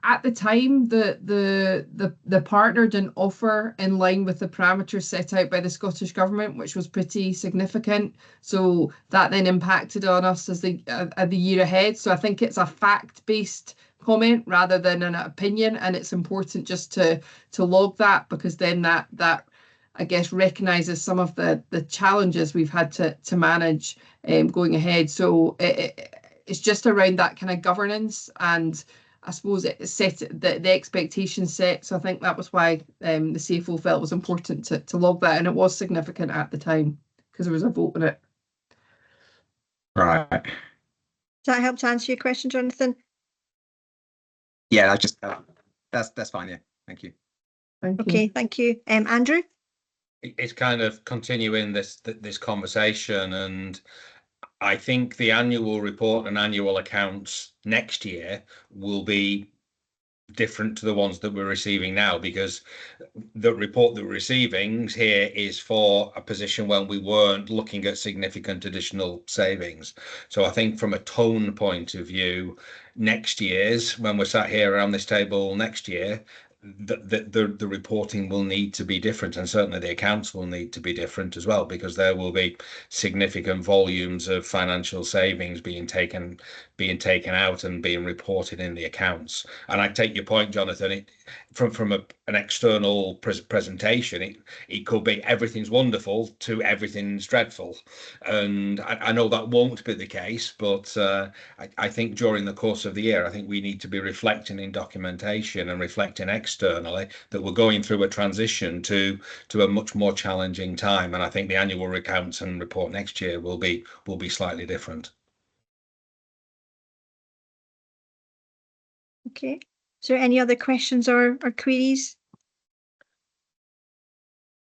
at the time, the partner didn't offer in line with the parameters set out by the Scottish Government, which was pretty significant. So that then impacted on us as the year ahead. So I think it's a fact-based comment rather than an opinion, and it's important just to log that, because then that I guess recognises some of the challenges we've had to manage going ahead. So it's just around that kind of governance, and I suppose it set the expectation set. So I think that was why the CFO felt it was important to log that, and it was significant at the time because there was a vote on it. Right. Does that help to answer your question, Jonathan? Yeah, I just that's fine. Yeah, thank you. Okay, thank you. Andrew? It's kind of continuing this conversation, and I think the annual report and annual accounts next year will be different to the ones that we're receiving now, because the report that we're receiving here is for a position when we weren't looking at significant additional savings. So I think from a tone point of view, next year's, when we're sat here around this table next year, the reporting will need to be different, and certainly the accounts will need to be different as well, because there will be significant volumes of financial savings being taken out and being reported in the accounts. And I take your point, Jonathan. From an external presentation, it could be everything's wonderful to everything's dreadful, and I know that won't be the case, but I think during the course of the year, I think we need to be reflecting in documentation and reflecting externally that we're going through a transition to a much more challenging time, and I think the annual accounts and report next year will be slightly different. Okay. Is there any other questions or queries?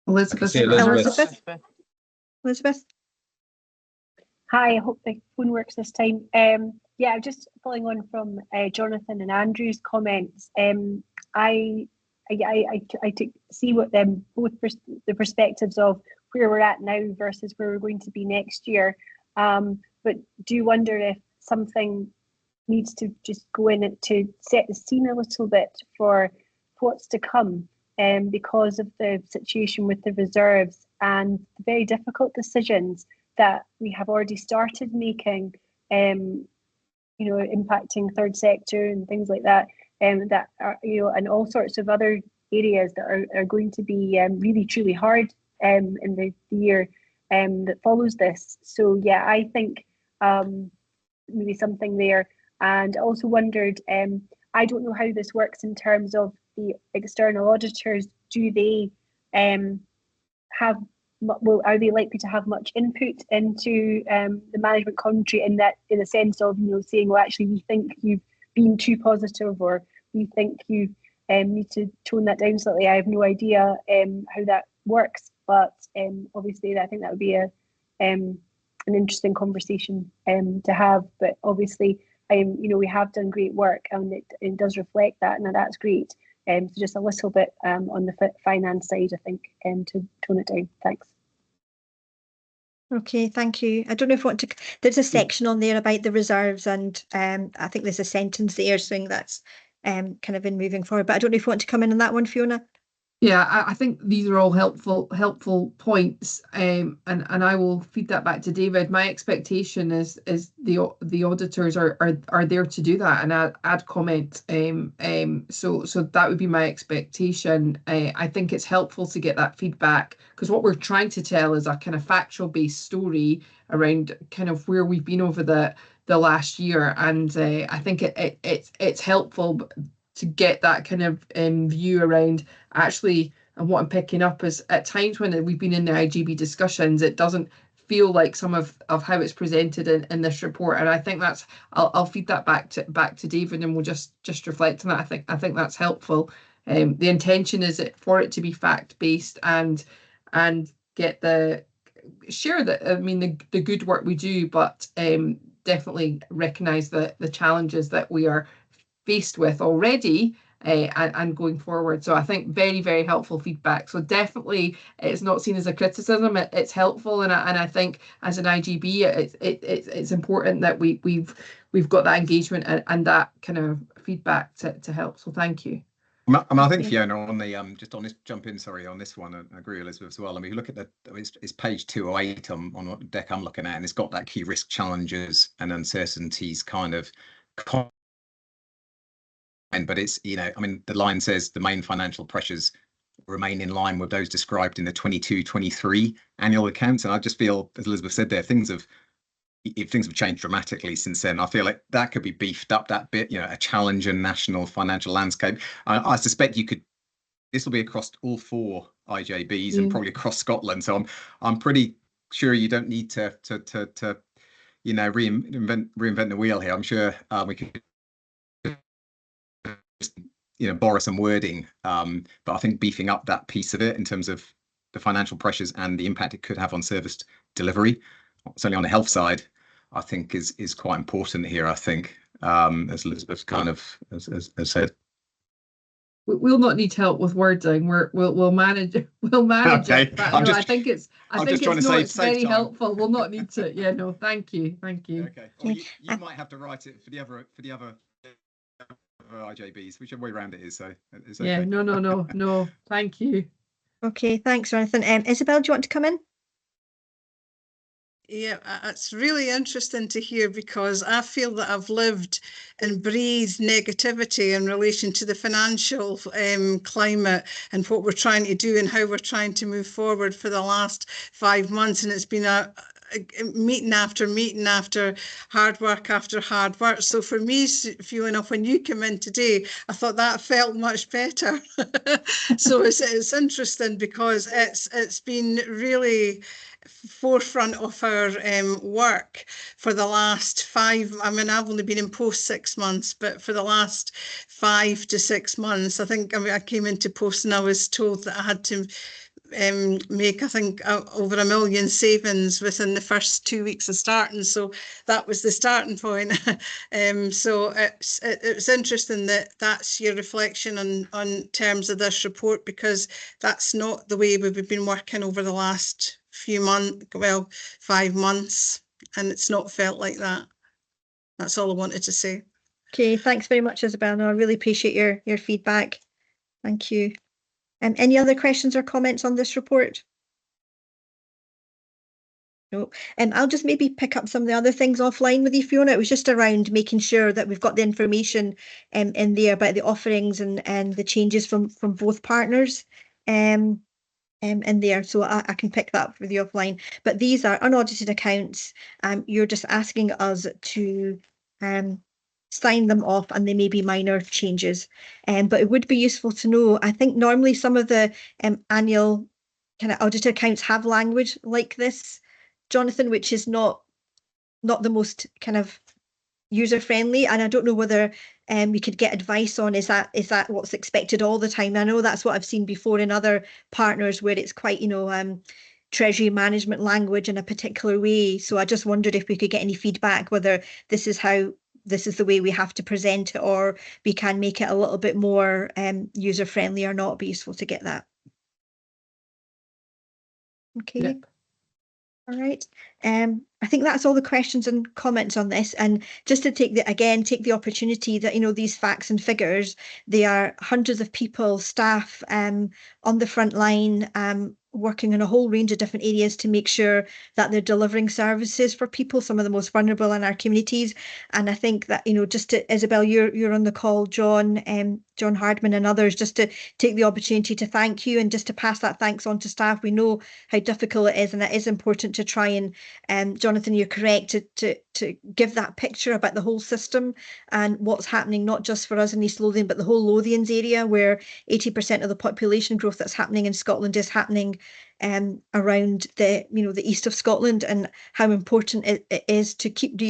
Elizabeth. Elizabeth. Hi, I hope the phone works this time. Yeah, just following on from Jonathan and Andrew's comments. I see what both the perspectives of where we're at now versus where we're going to be next year. But do wonder if something needs to just go in and to set the scene a little bit for what's to come, because of the situation with the reserves and the very difficult decisions that we have already started making, impacting third sector and things like that, that are, and all sorts of other areas that are going to be really truly hard in the year that follows this. So yeah, I think maybe something there. And also wondered, I don't know how this works in terms of the external auditors. Do they are they likely to have much input into the management commentary in the sense of saying, well, actually we think you've been too positive, or we think you need to tone that down slightly? I have no idea how that works, but obviously I think that would be an interesting conversation to have. But obviously, we have done great work, and it does reflect that, and that's great. So just a little bit on the finance side, I think, to tone it down. Thanks. Okay, thank you. I don't know if there's a section on there about the reserves, and I think there's a sentence there saying that's kind of been moving forward, but I don't know if you want to come in on that one, Fiona. Yeah, I think these are all helpful points, and I will feed that back to David. My expectation is the auditors are there to do that and add comment. So that would be my expectation. I think it's helpful to get that feedback, because what we're trying to tell is a kind of factual based story around kind of where we've been over the last year, and I think it's helpful to get that kind of view around actually. And what I'm picking up is at times when we've been in the IJB discussions, it doesn't feel like some of how it's presented in this report. And I think that's, I'll feed that back to David, and we'll just reflect on that. I think that's helpful. The intention is for it to be fact-based and get share that, I mean, the good work we do, but definitely recognise the challenges that we are faced with already and going forward. So I think very, very helpful feedback. So definitely it's not seen as a criticism, it's helpful, and I think as an IJB it's important that we've got that engagement and that kind of feedback to help. So thank you. I think, Fiona, on the just on this on this one, I agree with Elizabeth as well. I mean, you look at it's page 208 on what deck I'm looking at, and it's got that key risk, challenges and uncertainties kind of, but it's, you know, I mean, the line says the main financial pressures remain in line with those described in the 22-23 annual accounts, and I just feel, as Elizabeth said there, things have changed dramatically since then. I feel like that could be beefed up that bit, you know, a challenging national financial landscape. I suspect this will be across all 4 IJBs and probably across Scotland. So I'm pretty sure you don't need to you know, reinvent the wheel here. I'm sure we could, you know, borrow some wording, but I think beefing up that piece of it in terms of the financial pressures and the impact it could have on service delivery, certainly on the health side, I think is quite important here. I think, as Elizabeth kind of has said, we'll not need help with wording. We'll manage. Okay. it. But I think it's very helpful. We'll not need to. Yeah. No. Thank you. Okay. Well, you might have to write it for the other IJBs, whichever way around it is. So it's okay. Yeah. No. Thank you. Okay. Thanks, Jonathan. Isabel, do you want to come in? Yeah, it's really interesting to hear, because I feel that I've lived and breathed negativity in relation to the financial climate and what we're trying to do and how we're trying to move forward for the last 5 months. And it's been a meeting after meeting after hard work after hard work. So for me, Fiona, when you came in today, I thought that felt much better. So it's interesting, because it's been really forefront of our work for the last 5. I mean, I've only been in post 6 months, but for the last 5 to 6 months, I think, I mean, I came into post and I was told that I had to make, I think, over $1 million savings within the first 2 weeks of starting. So that was the starting point. So it's interesting that that's your reflection on terms of this report, because that's not the way we've been working over the last few months, 5 months, and it's not felt like that. That's all I wanted to say. Okay, thanks very much, Isabel. No, I really appreciate your feedback. Thank you. Any other questions or comments on this report? No. I'll just maybe pick up some of the other things offline with you, Fiona. It was just around making sure that we've got the information in there about the offerings and the changes from both partners in there, so I can pick that up with you offline. But these are unaudited accounts. You're just asking us to sign them off, and they may be minor changes, but it would be useful to know. I think normally some of the annual kind of audited accounts have language like this, Jonathan, which is not the most kind of user friendly, and I don't know whether we could get advice on is that what's expected all the time. I know that's what I've seen before in other partners where it's quite, you know, treasury management language in a particular way. So I just wondered if we could get any feedback whether this is the way we have to present it, or we can make it a little bit more user friendly or not. It'd be useful to get that. Okay. Yep. All right. I think that's all the questions and comments on this. And just to take the opportunity that, you know, these facts and figures, they are hundreds of people, staff on the front line, working in a whole range of different areas to make sure that they're delivering services for people, some of the most vulnerable in our communities. And I think that, you know, just to, Isabel, you're on the call, John Hardman and others, just to take the opportunity to thank you and just to pass that thanks on to staff. We know how difficult it is, and it is important to try and, Jonathan, you're correct, to give that picture about the whole system and what's happening, not just for us in East Lothian, but the whole Lothians area, where 80% of the population growth that's happening in Scotland is happening around the the east of Scotland, and how important it is to keep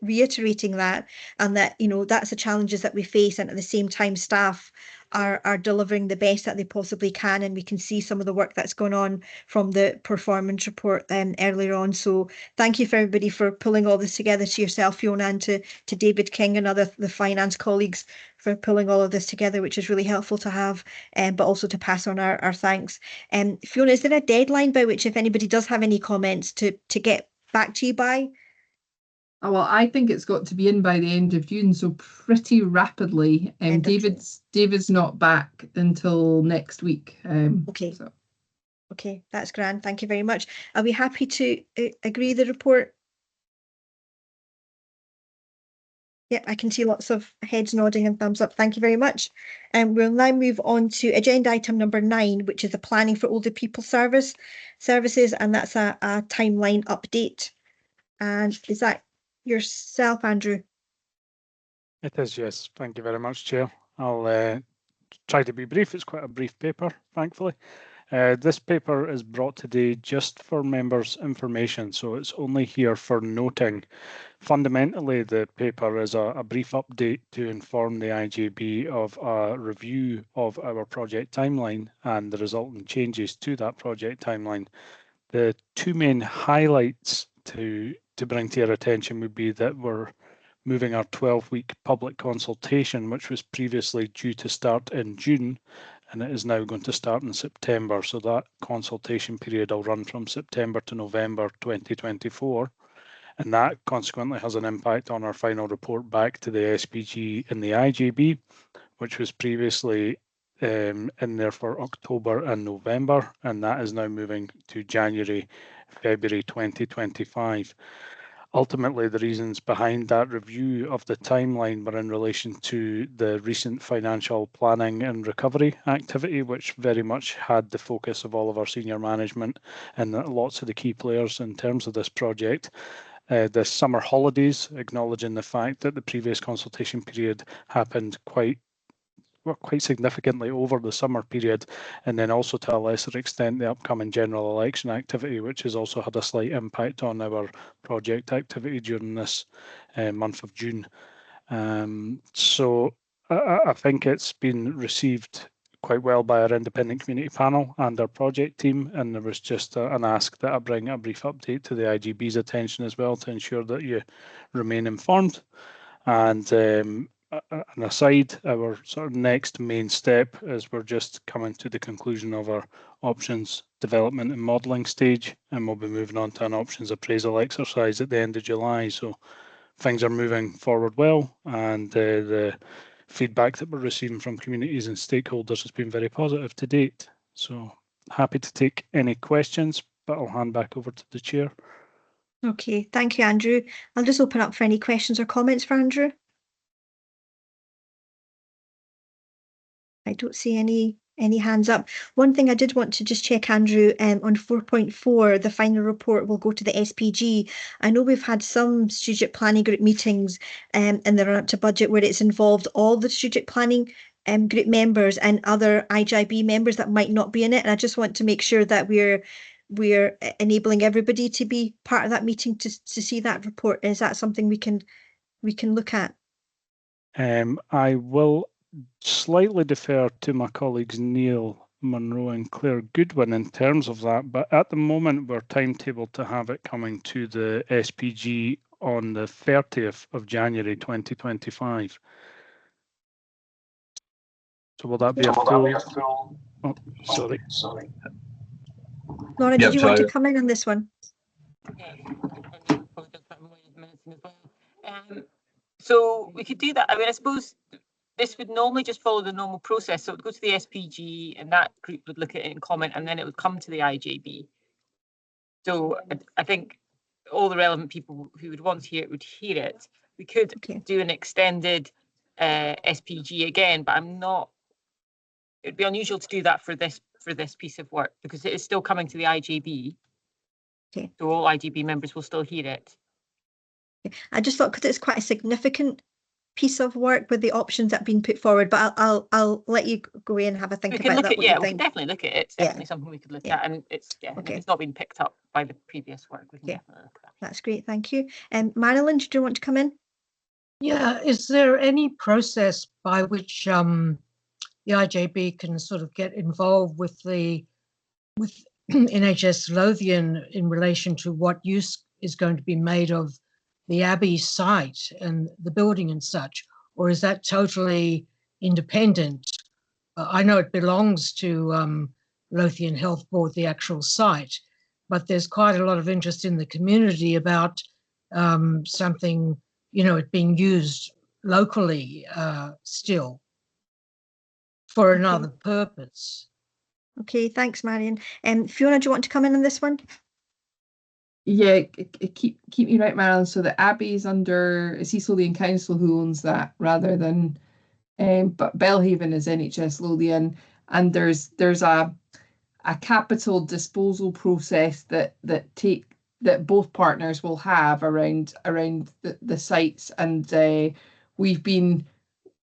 reiterating that, and that that's the challenges that we face, and at the same time staff are delivering the best that they possibly can, and we can see some of the work that's gone on from the performance report earlier on. So thank you for everybody for pulling all this together, to yourself, Fiona, and to David King and the finance colleagues for pulling all of this together, which is really helpful to have, but also to pass on our thanks. Fiona, is there a deadline by which, if anybody does have any comments, to get back to you by? Oh, well, I think it's got to be in by the end of June, so pretty rapidly. David's not back until next week. Okay. So. Okay, that's grand. Thank you very much. Are we happy to agree the report? Yeah, I can see lots of heads nodding and thumbs up. Thank you very much. And we'll now move on to agenda item number 9, which is the planning for older people services, and that's a timeline update. And is that yourself, Andrew? It is, yes. Thank you very much, Chair. I'll try to be brief. It's quite a brief paper, thankfully. This paper is brought today just for members' information, so it's only here for noting. Fundamentally, the paper is a brief update to inform the IJB of a review of our project timeline and the resultant changes to that project timeline. The two main highlights to bring to your attention would be that we're moving our 12-week public consultation, which was previously due to start in June, and it is now going to start in September. So that consultation period will run from September to November 2024. And that consequently has an impact on our final report back to the SPG and the IJB, which was previously in there for October and November, and that is now moving to January, February 2025. Ultimately, the reasons behind that review of the timeline were in relation to the recent financial planning and recovery activity, which very much had the focus of all of our senior management and lots of the key players in terms of this project. The summer holidays, acknowledging the fact that the previous consultation period happened quite significantly over the summer period, and then also to a lesser extent the upcoming general election activity, which has also had a slight impact on our project activity during this month of June. So I think it's been received quite well by our independent community panel and our project team, and there was just an ask that I bring a brief update to the IJB's attention as well to ensure that you remain informed. And an aside, our sort of next main step is we're just coming to the conclusion of our options development and modelling stage, and we'll be moving on to an options appraisal exercise at the end of July. So things are moving forward well, and the feedback that we're receiving from communities and stakeholders has been very positive to date. So happy to take any questions, but I'll hand back over to the chair. Okay, thank you, Andrew. I'll just open up for any questions or comments for Andrew. I don't see any hands up. One thing I did want to just check, Andrew, on 4.4, the final report will go to the SPG. I know we've had some strategic planning group meetings in the run up to budget where it's involved all the strategic planning group members and other IJB members that might not be in it. And I just want to make sure that we're enabling everybody to be part of that meeting to see that report. Is that something we can look at? I will slightly defer to my colleagues Neil Monroe and Claire Goodwin in terms of that, but at the moment we're timetabled to have it coming to the SPG on the 30th of January 2025. So will that be a full? Oh, sorry. Laura, did you want to come in on this one? So we could do that. I mean, I suppose this would normally just follow the normal process. So it would go to the SPG and that group would look at it and comment, and then it would come to the IJB. So I think all the relevant people who would want to hear it would hear it. We could do an extended SPG again, but it'd be unusual to do that for this piece of work because it is still coming to the IJB. Okay. So all IJB members will still hear it. I just thought because it's quite a significant piece of work with the options that have been put forward, but I'll let you go away and have a think We can about look that. at, what you yeah, we can think. definitely look at it. It's Yeah. definitely something we could look Yeah. at, and it's, yeah, Okay. if it's not been picked up by the previous work, we can Okay. definitely look at that. That's great, thank you. Marilyn, do you want to come in? Yeah, is there any process by which the IJB can sort of get involved with NHS Lothian in relation to what use is going to be made of the Abbey site and the building and such, or is that totally independent? I know it belongs to Lothian Health Board, the actual site, but there's quite a lot of interest in the community about something, you know, it being used locally still for another purpose. Okay, thanks, Marion. Fiona, do you want to come in on this one? Yeah, keep me right, Marilyn. So the Abbey is under, it's East Lothian Council who owns that, rather than, but Belhaven is NHS Lothian, and there's a capital disposal process that both partners will have around the sites, and we've been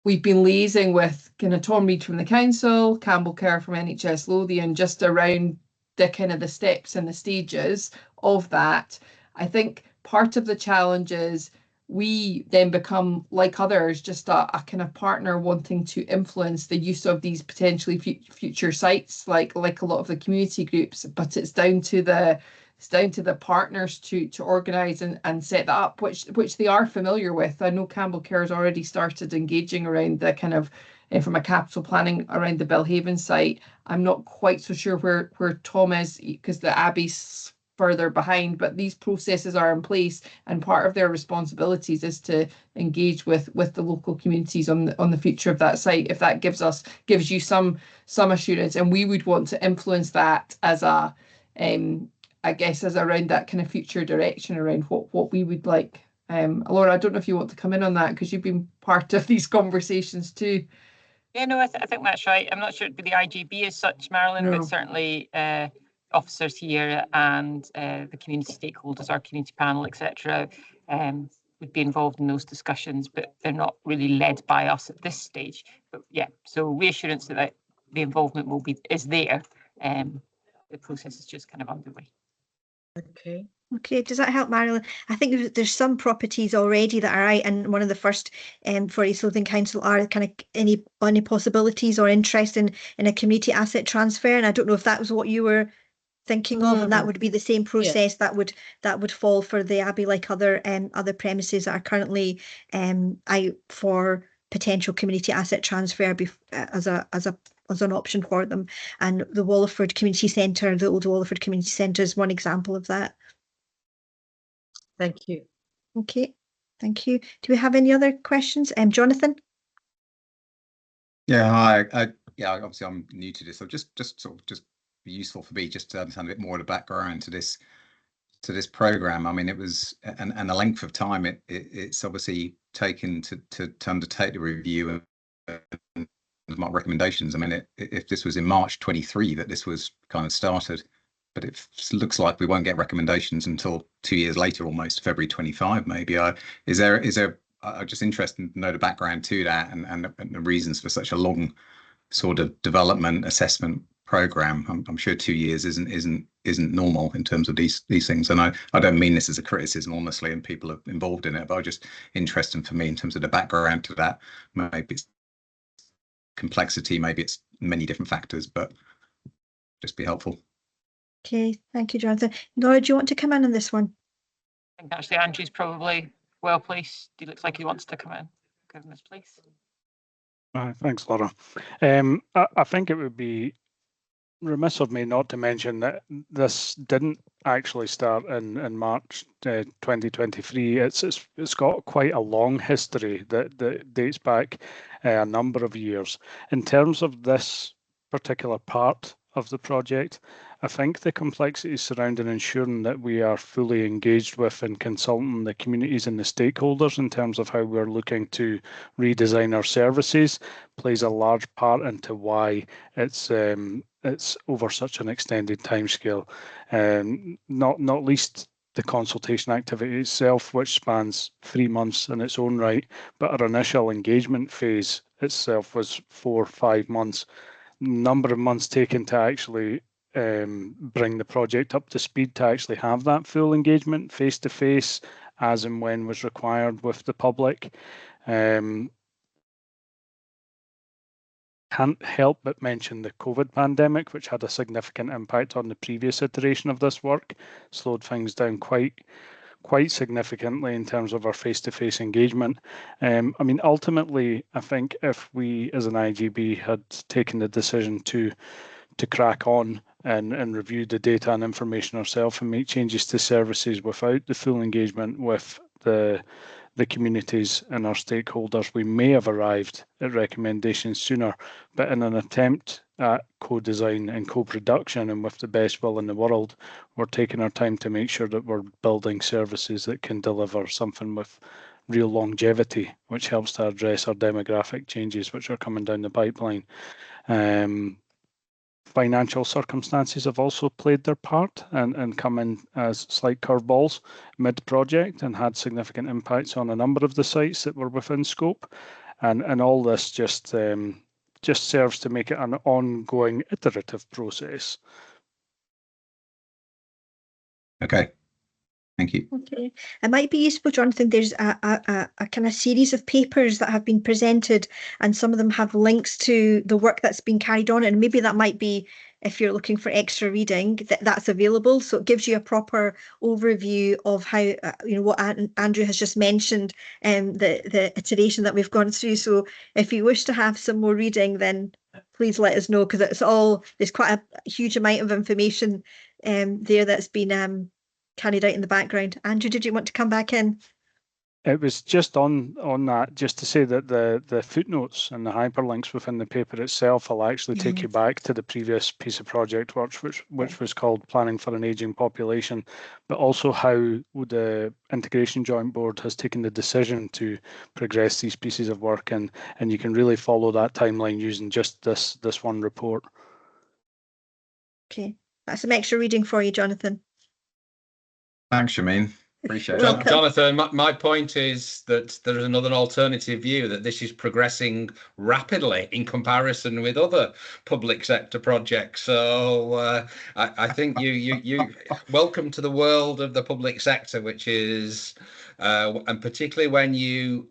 liaising with kind of Tom Reid from the council, Campbell Kerr from NHS Lothian, just around the kind of the steps and the stages of that. I think part of the challenge is we then become, like others, just a kind of partner wanting to influence the use of these potentially future sites, like a lot of the community groups. But it's down to the partners to organise and set that up, which they are familiar with. I know Campbell Kerr has already started engaging around the kind of from a capital planning around the Belhaven site. I'm not quite so sure where Tom is, because the Abbey's further behind, but these processes are in place, and part of their responsibilities is to engage with the local communities on the future of that site. If that gives you some assurance, and we would want to influence that as a I guess as around that kind of future direction around what we would like. Laura, I don't know if you want to come in on that, because you've been part of these conversations too. Yeah, no, I think that's right. I'm not sure it'd be the IJB as such, Marilyn, No. but certainly officers here and the community stakeholders, our community panel, etc., would be involved in those discussions, but they're not really led by us at this stage. But yeah, so reassurance that the involvement is there. The process is just kind of underway. Okay, does that help, Marilyn? I think there's some properties already that are out, and one of the first for East Lothian Council are kind of any possibilities or interest in a community asset transfer, and I don't know if that was what you were thinking of, and that would be the same process that would fall for the Abbey, like other premises that are currently out for potential community asset transfer as an option for them. And the Wallingford Community Centre, the old Wallingford Community Centre, is one example of that. Thank you. Okay, thank you. Do we have any other questions? Jonathan? Yeah, yeah, obviously I'm new to this, so just be useful for me just to understand a bit more of the background to this program. I mean, it was and the length of time it's obviously taken to undertake the review and my recommendations. I mean, if this was in March 23 that this was kind of started, but it looks like we won't get recommendations until 2 years later, almost February 25 maybe. Is there I'm just interested to know the background to that and the reasons for such a long sort of development assessment program. I'm sure 2 years isn't normal in terms of these things, and I don't mean this as a criticism, honestly, and people are involved in it, but just interesting for me in terms of the background to that. Maybe it's complexity, maybe it's many different factors, but just be helpful. Okay, thank you, Jonathan. Laura, do you want to come in on this one? I think actually Andrew's probably well placed. He looks like he wants to come in. Give him his place. Thanks, Laura. I think it would be remiss of me not to mention that this didn't actually start in March 2023. It's got quite a long history that dates back a number of years. In terms of this particular part of the project, I think the complexities surrounding ensuring that we are fully engaged with and consulting the communities and the stakeholders in terms of how we're looking to redesign our services plays a large part into why it's over such an extended timescale. Not least the consultation activity itself, which spans 3 months in its own right, but our initial engagement phase itself was 4 or 5 months. Number of months taken to actually bring the project up to speed to actually have that full engagement face to face as and when was required with the public. Can't help but mention the COVID pandemic, which had a significant impact on the previous iteration of this work, slowed things down quite significantly in terms of our face-to-face engagement. I mean, ultimately, I think if we as an IJB had taken the decision to crack on and review the data and information ourselves and make changes to services without the full engagement with the communities and our stakeholders, we may have arrived at recommendations sooner. But in an attempt at co-design and co-production and with the best will in the world, we're taking our time to make sure that we're building services that can deliver something with real longevity, which helps to address our demographic changes which are coming down the pipeline. Financial circumstances have also played their part and come in as slight curveballs mid-project and had significant impacts on a number of the sites that were within scope. And all this just serves to make it an ongoing iterative process. Okay. Thank you. Okay, it might be useful, Jonathan. There's a kind of series of papers that have been presented, and some of them have links to the work that's been carried on, and maybe that might be, if you're looking for extra reading, that's available. So it gives you a proper overview of how, what Andrew has just mentioned, the iteration that we've gone through. So if you wish to have some more reading, then please let us know, because there's quite a huge amount of information there that's been carried out in the background. Andrew, did you want to come back in? It was just on that, just to say that the footnotes and the hyperlinks within the paper itself will actually take you back to the previous piece of project work, which was called Planning for an Ageing Population, but also how the Integration Joint Board has taken the decision to progress these pieces of work, and you can really follow that timeline using just this one report. Okay, that's some extra reading for you, Jonathan. Thanks, Shameen. Appreciate it. Jonathan, my point is that there is another alternative view that this is progressing rapidly in comparison with other public sector projects. So I think you welcome to the world of the public sector, which is, and particularly when you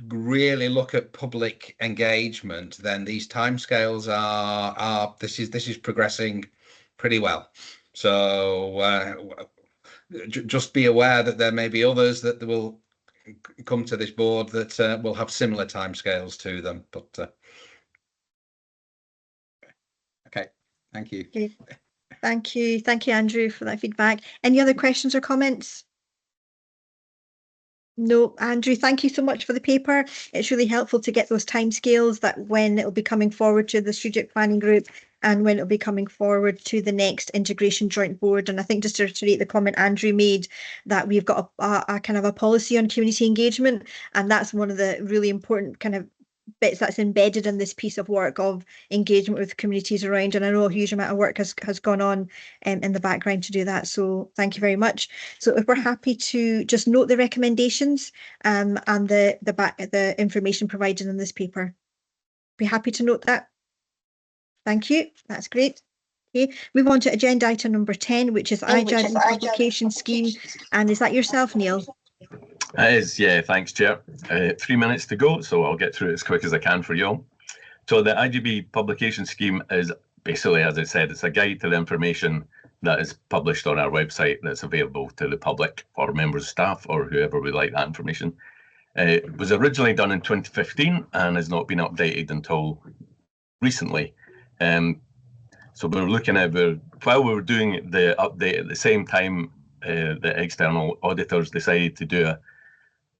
really look at public engagement, then these timescales are this is progressing pretty well. So just be aware that there may be others that will come to this board that will have similar timescales to them. But okay, thank you. Okay. Thank you, Andrew, for that feedback. Any other questions or comments? No, Andrew, thank you so much for the paper. It's really helpful to get those timescales, that when it'll be coming forward to the strategic planning group and when it'll be coming forward to the next integration joint board. And I think just to reiterate the comment Andrew made, that we've got a kind of a policy on community engagement, and that's one of the really important kind of bits that's embedded in this piece of work of engagement with communities around. And I know a huge amount of work has gone on in the background to do that. So thank you very much. So if we're happy to just note the recommendations and the information provided in this paper, be happy to note that. Thank you. That's great. Okay, move on to agenda item number 10, which is IJB Publication Scheme. And is that yourself, Neil? It is, yeah, thanks, Chair. 3 minutes to go, so I'll get through it as quick as I can for you all. So the IJB Publication Scheme is basically, as I said, it's a guide to the information that is published on our website that's available to the public or members of staff or whoever would like that information. It was originally done in 2015 and has not been updated until recently. So we're looking at, while we were doing the update at the same time, the external auditors decided to do an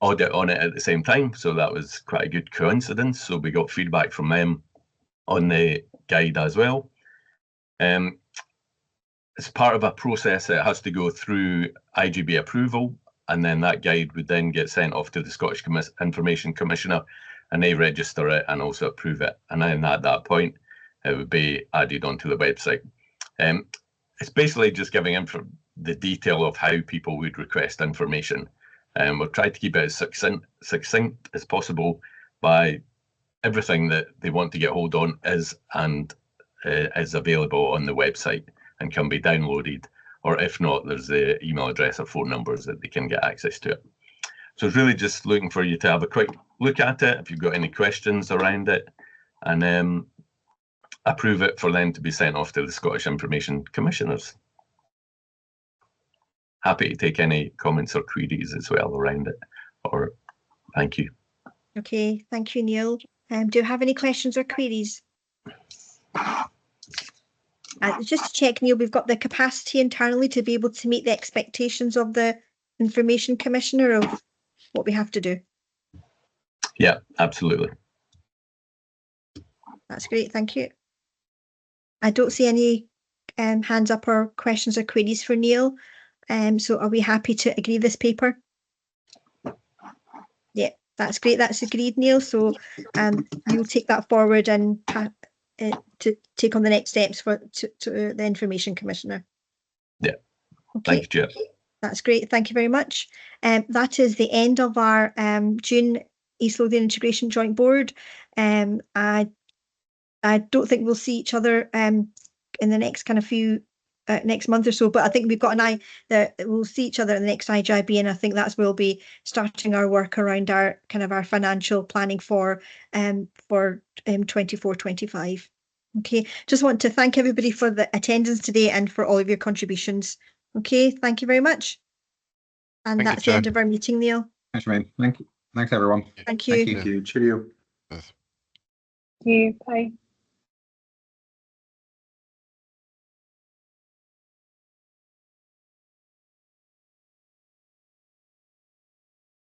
audit on it at the same time. So that was quite a good coincidence. So we got feedback from them on the guide as well. It's part of a process that has to go through IJB approval, and then that guide would then get sent off to the Scottish Information Commissioner, and they register it and also approve it. And then at that point, it would be added onto the website. It's basically just giving the detail of how people would request information. We've tried to keep it as succinct as possible by everything that they want to get hold on is available on the website and can be downloaded, or if not, there's the email address or phone numbers that they can get access to it. So it's really just looking for you to have a quick look at it if you've got any questions around it, and approve it for them to be sent off to the Scottish Information Commissioners. Happy to take any comments or queries as well around it, or thank you. Okay, thank you, Neil. Do you have any questions or queries? Just to check, Neil, we've got the capacity internally to be able to meet the expectations of the Information Commissioner of what we have to do. Yeah, absolutely. That's great, thank you. I don't see any hands up or questions or queries for Neil. So are we happy to agree this paper? Yeah, that's great. That's agreed, Neil. So you'll take that forward and to take on the next steps to the Information Commissioner. Yeah. Okay. Thank you, Chair. That's great. Thank you very much. That is the end of our June East Lothian Integration Joint Board. I don't think we'll see each other in the next kind of few next month or so, but I think we've got an eye that we'll see each other in the next IJB, and I think that's where we'll be starting our work around our kind of our financial planning for 24-25. Okay, just want to thank everybody for the attendance today and for all of your contributions. Okay, thank you very much. And that's the end of our meeting, Neil. Thanks, Shemaine. Thank you. Thanks, everyone. Thank you. Thank you. Cheerio. Thank you. Bye.